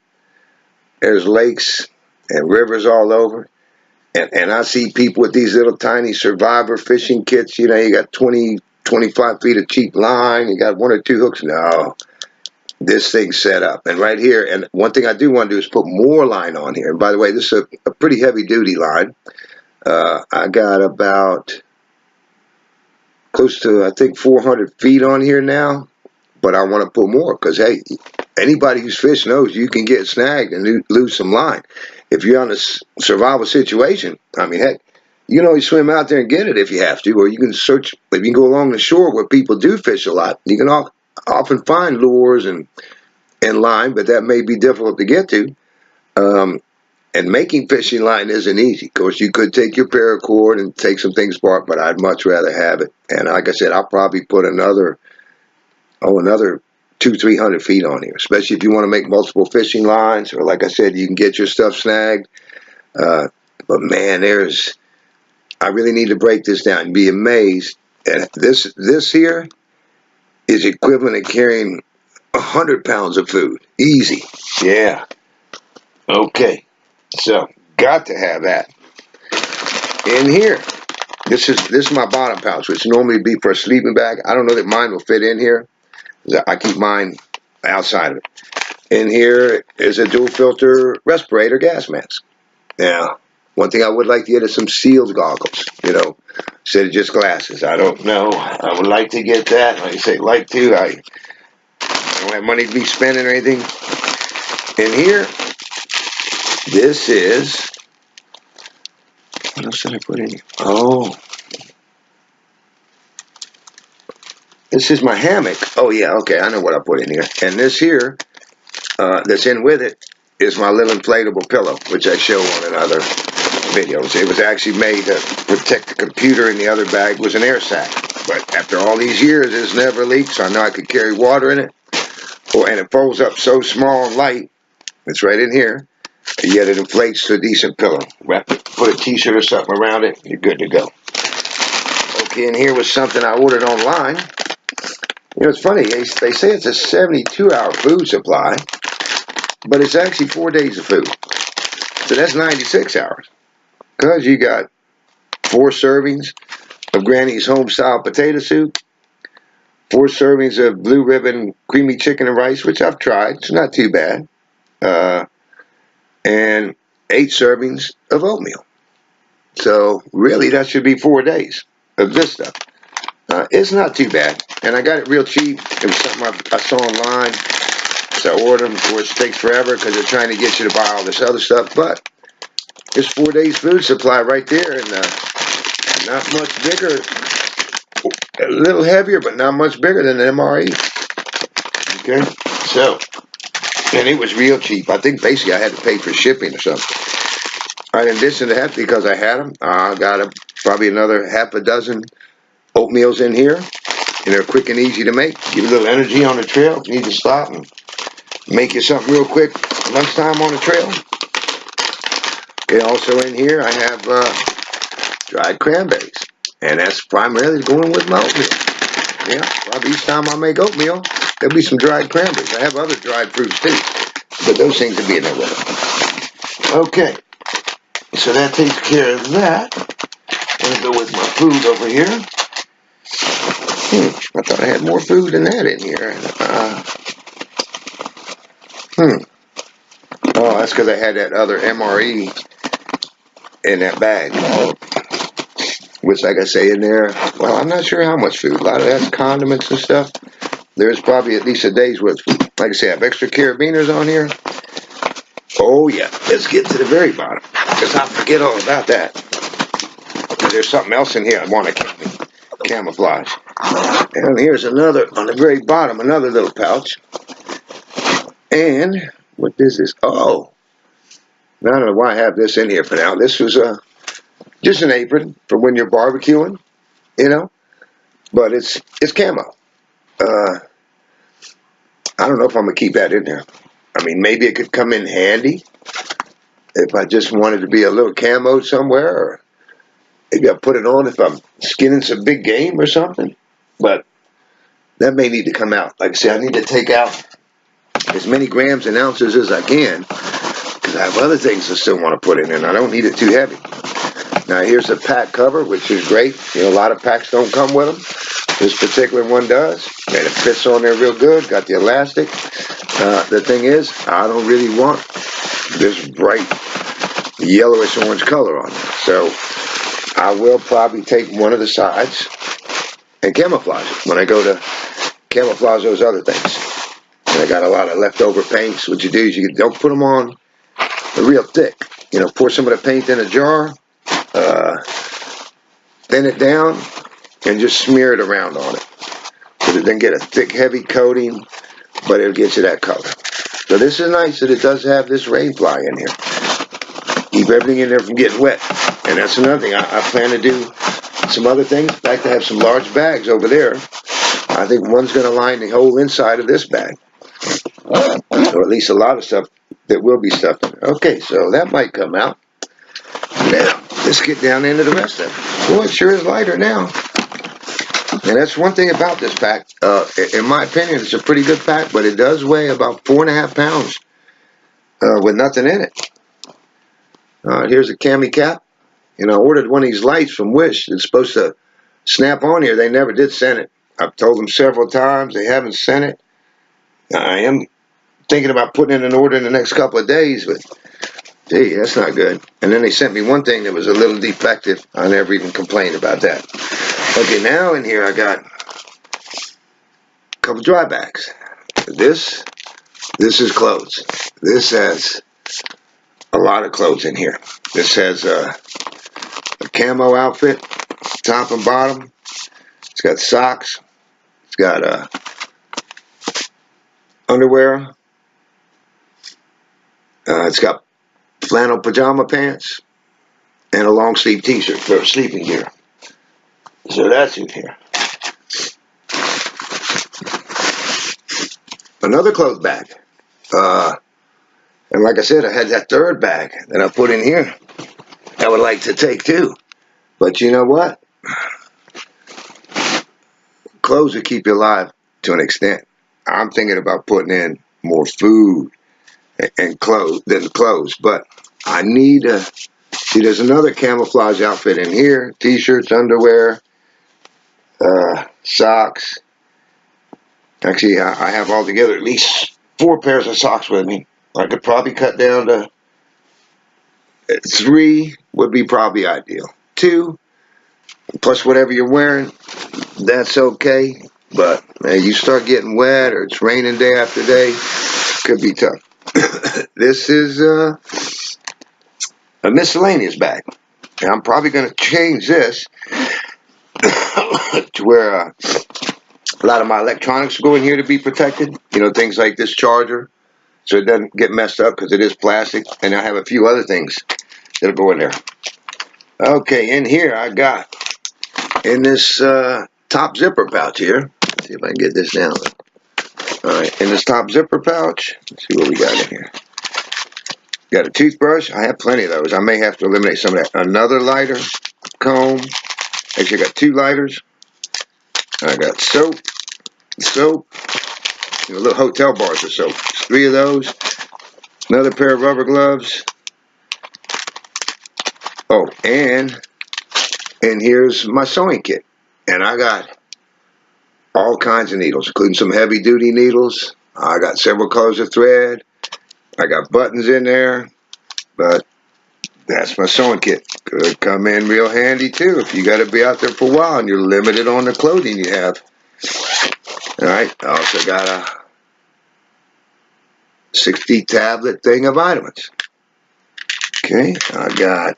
There's lakes and rivers all over. And I see people with these little tiny survivor fishing kits. You know, you got 20, 25 feet of cheap line. You got 1 or 2 hooks. No, this thing's set up. And right here, and one thing I do want to do is put more line on here. And by the way, this is a pretty heavy duty line. I got about close to, I think, 400 feet on here now. But I want to put more because, hey, anybody who's fished knows you can get snagged and lose some line. If you're on a survival situation, I mean, heck, you can always swim out there and get it if you have to, or you can search, if you can go along the shore where people do fish a lot. You can often find lures and line, but that may be difficult to get to. And making fishing line isn't easy. Of course, you could take your paracord and take some things apart, but I'd much rather have it. And like I said, I'll probably put another 200-300 feet on here, especially if you want to make multiple fishing lines, or like I said, you can get your stuff snagged. But man, I really need to break this down and be amazed. And this here is equivalent to carrying 100 pounds of food. Easy. Yeah. Okay. So, got to have that. In here, this is my bottom pouch, which normally be for a sleeping bag. I don't know that mine will fit in here. I keep mine outside of it. In here is a dual filter respirator gas mask. Now, one thing I would like to get is some sealed goggles, you know, instead of just glasses. I don't know. I would like to get that. Like I say, like to. I don't have money to be spending or anything. In here, this is, what else did I put in here? Oh. This is my hammock. Oh, yeah, okay, I know what I put in here. And this here, that's in with it, is my little inflatable pillow, which I show on another videos. It was actually made to protect the computer, and the other bag was an air sac. But after all these years, it's never leaked, so I know I could carry water in it. And it folds up so small and light, it's right in here, yet it inflates to a decent pillow. Wrap it, put a t-shirt or something around it, you're good to go. Okay, and here was something I ordered online. You know, it's funny, they say it's a 72-hour food supply, but it's actually 4 days of food. So that's 96 hours. Because you got 4 servings of Granny's home-style potato soup, 4 servings of Blue Ribbon creamy chicken and rice, which I've tried. It's not too bad. And 8 servings of oatmeal. So really, that should be 4 days of this stuff. It's not too bad, and I got it real cheap. It was something I saw online, so I ordered them. Of course, it takes forever because they're trying to get you to buy all this other stuff, but it's 4 days food supply right there, and not much bigger, a little heavier, but not much bigger than an MRE. Okay, so, and it was real cheap. I think basically I had to pay for shipping or something. All right, in addition to that, because I had them, I got probably another half a dozen oatmeals in here, and they're quick and easy to make. Give you a little energy on the trail if you need to stop and make you something real quick lunchtime on the trail. Okay, also in here I have dried cranberries, and that's primarily going with my oatmeal. Yeah, probably each time I make oatmeal, there'll be some dried cranberries. I have other dried fruits too, but those things will be in there with them. Okay, so that takes care of that. I'm going to go with my food over here. I thought I had more food than that in here. Oh, that's because I had that other MRE in that bag. Which, like I say, in there, well, I'm not sure how much food. A lot of that's condiments and stuff. There's probably at least a day's worth of food. Like I say, I have extra carabiners on here. Oh, yeah. Let's get to the very bottom, because I forget all about that. There's something else in here I want to camouflage. And here's another, on the very bottom, another little pouch. And, what is this? Oh, I don't know why I have this in here for now. This was just an apron for when you're barbecuing, you know. But it's camo. I don't know if I'm going to keep that in there. I mean, maybe it could come in handy if I just wanted to be a little camo somewhere, or maybe I put it on if I'm skinning some big game or something. But that may need to come out. Like I said, I need to take out as many grams and ounces as I can, because I have other things I still want to put in, and I don't need it too heavy. Now here's the pack cover, which is great. You know, a lot of packs don't come with them. This particular one does, and it fits on there real good. Got the elastic. The thing is, I don't really want this bright yellowish orange color on there, so I will probably take one of the sides and camouflage it when I go to camouflage those other things. And I got a lot of leftover paints. What you do is you don't put them on real thick. You know, pour some of the paint in a jar, thin it down, and just smear it around on it. So that then get a thick, heavy coating, but it'll get you that color. So this is nice that it does have this rain fly in here. Keep everything in there from getting wet. And that's another thing. I plan to do some other things. In fact, I have some large bags over there. I think one's going to line the whole inside of this bag. Or at least a lot of stuff that will be stuffed in there. Okay, so that might come out. Now, let's get down into the rest of it. Boy, it sure is lighter now. And that's one thing about this pack. In my opinion, it's a pretty good pack, but it does weigh about 4.5 pounds with nothing in it. Here's a cami cap. You know, I ordered one of these lights from Wish. It's supposed to snap on here. They never did send it. I've told them several times. They haven't sent it. I am thinking about putting in an order in the next couple of days, but gee, that's not good. And then they sent me one thing that was a little defective. I never even complained about that. Okay, now in here I got a couple dry bags. This is clothes. This has a lot of clothes in here. This has a camo outfit, top and bottom. It's got socks. It's got underwear. It's got flannel pajama pants and a long sleeve t-shirt for sleeping gear. So that's in here. Another clothes bag. And like I said, I had that third bag that I put in here. I would like to take too. But you know what? Clothes will keep you alive to an extent. I'm thinking about putting in more food and clothes than clothes. But I need to see, there's another camouflage outfit in here. T-shirts, underwear, socks. Actually, I have altogether at least 4 pairs of socks with me. I could probably cut down to 3 would be probably ideal. 2 plus whatever you're wearing, that's okay. But you start getting wet or it's raining day after day, could be tough. This is a miscellaneous bag. And I'm probably going to change this to where a lot of my electronics go in here to be protected. You know, things like this charger, so it doesn't get messed up because it is plastic. And I have a few other things that'll go in there. Okay, in here I got, in this top zipper pouch here. Let's see if I can get this down. Alright, in this top zipper pouch, let's see what we got in here. Got a toothbrush. I have plenty of those. I may have to eliminate some of that. Another lighter, comb. Actually, I got 2 lighters. I got soap, you know, little hotel bars of soap. 3 of those. Another pair of rubber gloves. Oh, and here's my sewing kit. And I got all kinds of needles, including some heavy-duty needles. I got several colors of thread. I got buttons in there. But that's my sewing kit. Could come in real handy, too, if you got to be out there for a while and you're limited on the clothing you have. Alright, I also got a 60 tablet thing of vitamins. Okay, I got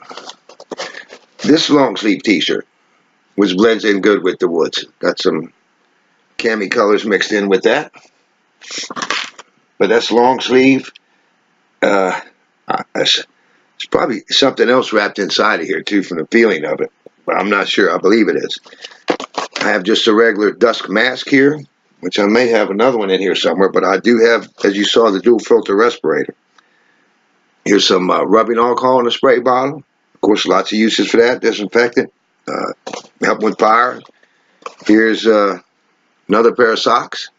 this long sleeve t-shirt, which blends in good with the woods. Got some cami colors mixed in with that. But that's long sleeve. There's probably something else wrapped inside of here too from the feeling of it. But I'm not sure. I believe it is. I have just a regular dusk mask here. which I may have another one in here somewhere, but I do have, as you saw, the dual filter respirator. Here's some rubbing alcohol in a spray bottle. Of course, lots of uses for that. Disinfectant, help with fire. Here's another pair of socks.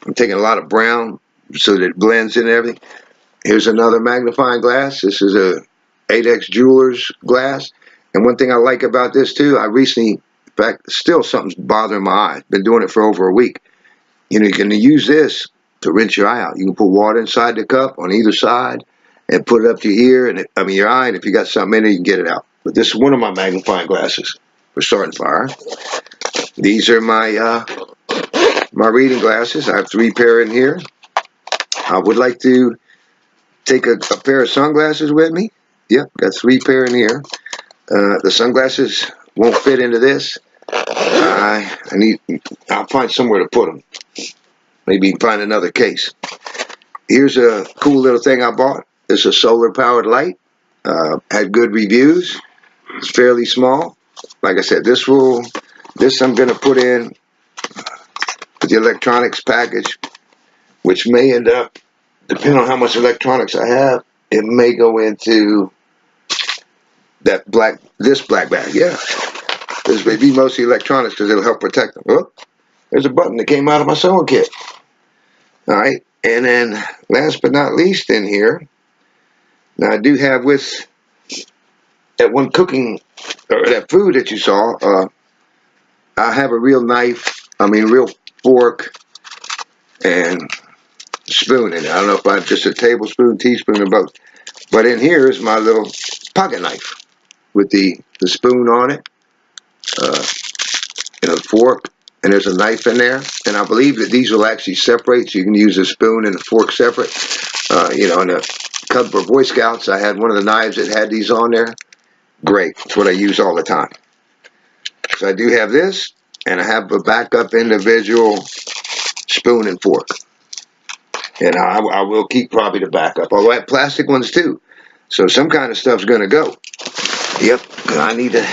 I'm taking a lot of brown so that it blends in and everything. Here's another magnifying glass. This is a 8X Jeweler's glass. And one thing I like about this too, I recently, in fact, still something's bothering my eye. Been doing it for over a week. You know, you can use this to rinse your eye out. You can put water inside the cup on either side and put it up to your ear, and your eye, and if you got something in it, you can get it out. But this is one of my magnifying glasses for starting fire. These are my my reading glasses. I have 3 pair in here. I would like to take a pair of sunglasses with me. Yep, got 3 pair in here. The sunglasses won't fit into this. I'll find somewhere to put them. Maybe find another case. Here's a cool little thing I bought. It's a solar powered light. Had good reviews. It's fairly small. Like I said, this I'm going to put in the electronics package, which may end up, depending on how much electronics I have, it may go into this black bag. Yeah, this may be mostly electronics because it'll help protect them. Oh, there's a button that came out of my sewing kit. All right, and then last but not least in here, now I do have with that one cooking, or that food that you saw, I have a real knife, real fork and spoon in it. I don't know if I have just a tablespoon, teaspoon, or both. But in here is my little pocket knife with the spoon on it, and a fork, and there's a knife in there. And I believe that these will actually separate, so you can use a spoon and a fork separate. In the Cub for Boy Scouts, I had one of the knives that had these on there. Great, it's what I use all the time. So I do have this, and I have a backup individual spoon and fork. And I will keep probably the backup. Although I have plastic ones too. So some kind of stuff's going to go. Yep, I need to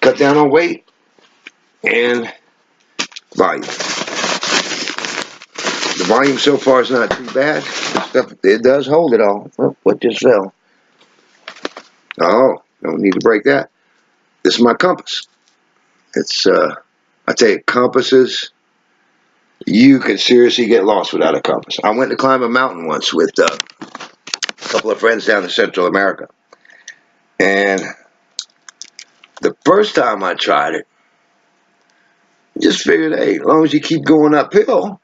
cut down on weight and volume. The volume so far is not too bad. It does hold it all. Oh, what just fell? Oh, don't need to break that. This is my compass. It's, I tell you, compasses, you can seriously get lost without a compass. I went to climb a mountain once with a couple of friends down in Central America. And the first time I tried it, just figured, hey, as long as you keep going uphill,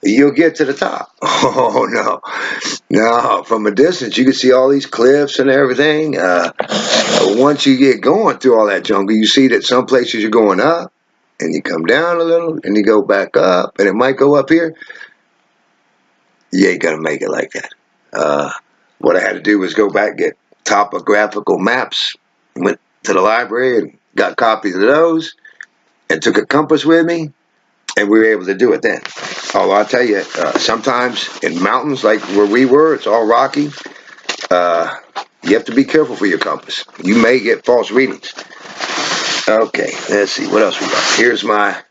you'll get to the top. Oh, no, from a distance, you can see all these cliffs and everything. Once you get going through all that jungle, you see that some places you're going up, and you come down a little, and you go back up, and it might go up here. You ain't gonna make it like that. What I had to do was go back, get topographical maps, went to the library and got copies of those, and took a compass with me, and we were able to do it then. Although I'll tell you, sometimes in mountains like where we were, it's all rocky, you have to be careful for your compass. You may get false readings. Okay, let's see, what else we got? Here's my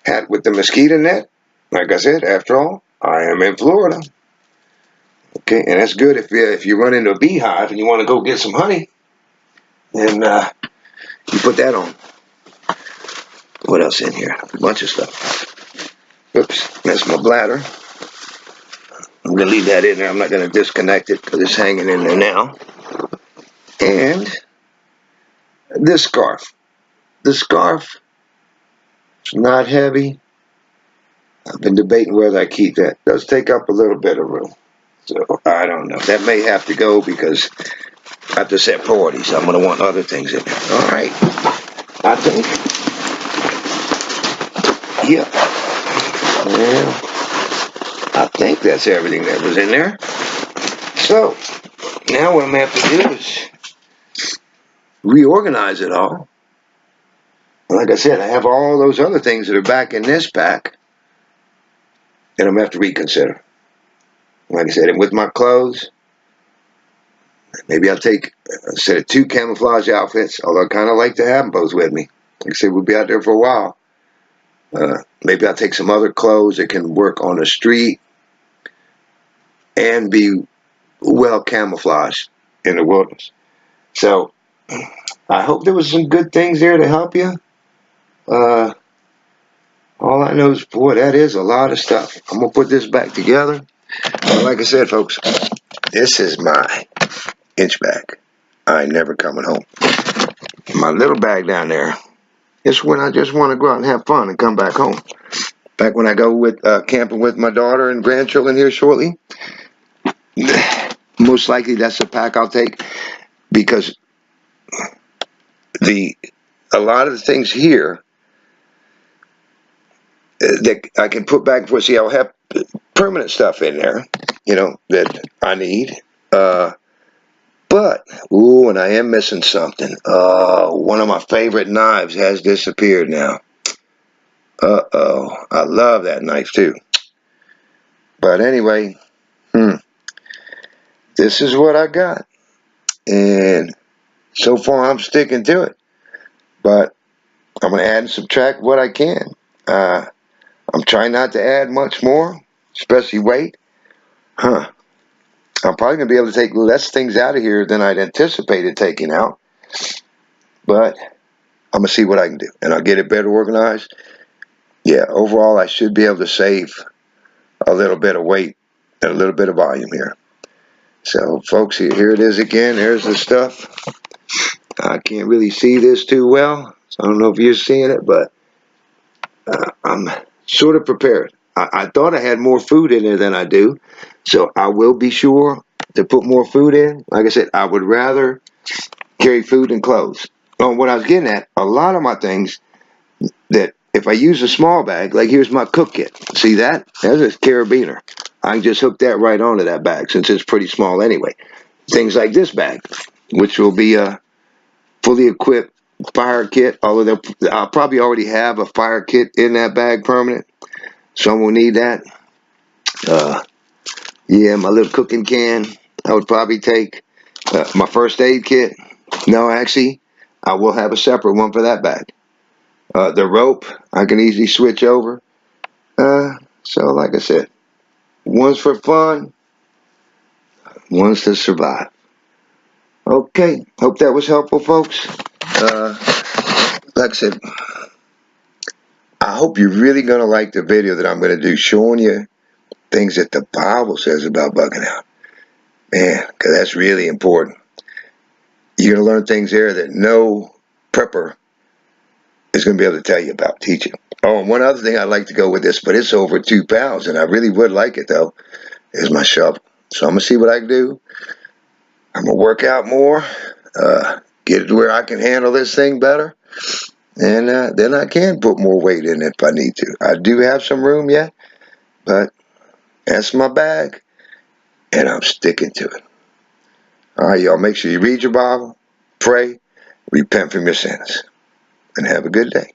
hat with the mosquito net. Like I said, after all, I am in Florida. Okay, and that's good if you run into a beehive and you want to go get some honey, then you put that on. What else in here? A bunch of stuff. Oops, that's my bladder. I'm going to leave that in there. I'm not going to disconnect it because it's hanging in there now. And this scarf. The scarf is not heavy. I've been debating whether I keep that. It does take up a little bit of room. So, I don't know. That may have to go because I have to set priorities. I'm going to want other things in there. All right. I think. Yep. Yeah. I think that's everything that was in there. So, now what I'm going to have to do is reorganize it all. Like I said, I have all those other things that are back in this pack, and I'm going to have to reconsider. Like I said, and with my clothes, maybe I'll take a set of 2 camouflage outfits, although I kind of like to have them both with me. Like I said, we'll be out there for a while. Maybe I'll take some other clothes that can work on the street and be well camouflaged in the wilderness. So I hope there was some good things there to help you. Uh, all I know is, boy, that is a lot of stuff. I'm going to put this back together. But like I said, folks, this is my inch bag. I ain't never coming home. My little bag down there is when I just want to go out and have fun and come back home. Back when I go with camping with my daughter and grandchildren here shortly, most likely that's the pack I'll take, because a lot of the things here that I can put back for. See, I'll have permanent stuff in there, that I need. But, ooh, and I am missing something. One of my favorite knives has disappeared now. Uh-oh. I love that knife, too. But anyway, this is what I got. And so far, I'm sticking to it. But I'm going to add and subtract what I can. I'm trying not to add much more, especially weight. I'm probably going to be able to take less things out of here than I'd anticipated taking out. But I'm going to see what I can do. And I'll get it better organized. Yeah, overall, I should be able to save a little bit of weight and a little bit of volume here. So, folks, here it is again. There's the stuff. I can't really see this too well, so I don't know if you're seeing it, but I'm sort of prepared. I thought I had more food in there than I do, so I will be sure to put more food in. Like I said, I would rather carry food and clothes. What I was getting at, a lot of my things that if I use a small bag, like here's my cook kit. See that? There's a carabiner. I can just hook that right onto that bag since it's pretty small anyway. Things like this bag, which will be a fully equipped fire kit, although I'll probably already have a fire kit in that bag permanent. Some will need that. Yeah, my little cooking can, I would probably take. My first aid kit, no, actually, I will have a separate one for that bag. The rope, I can easily switch over. So like I said, one's for fun, one's to survive. Okay, hope that was helpful, folks. Like I said, I hope you're really going to like the video that I'm going to do showing you things that the Bible says about bugging out. Man, because that's really important. You're going to learn things there that no prepper is going to be able to tell you about, teach you. Oh, and one other thing I'd like to go with this, but it's over 2 pounds, and I really would like it, though, is my shovel. So I'm going to see what I can do. I'm going to work out more, get it to where I can handle this thing better, and then I can put more weight in it if I need to. I do have some room yet, but that's my bag, and I'm sticking to it. All right, y'all, make sure you read your Bible, pray, repent from your sins, and have a good day.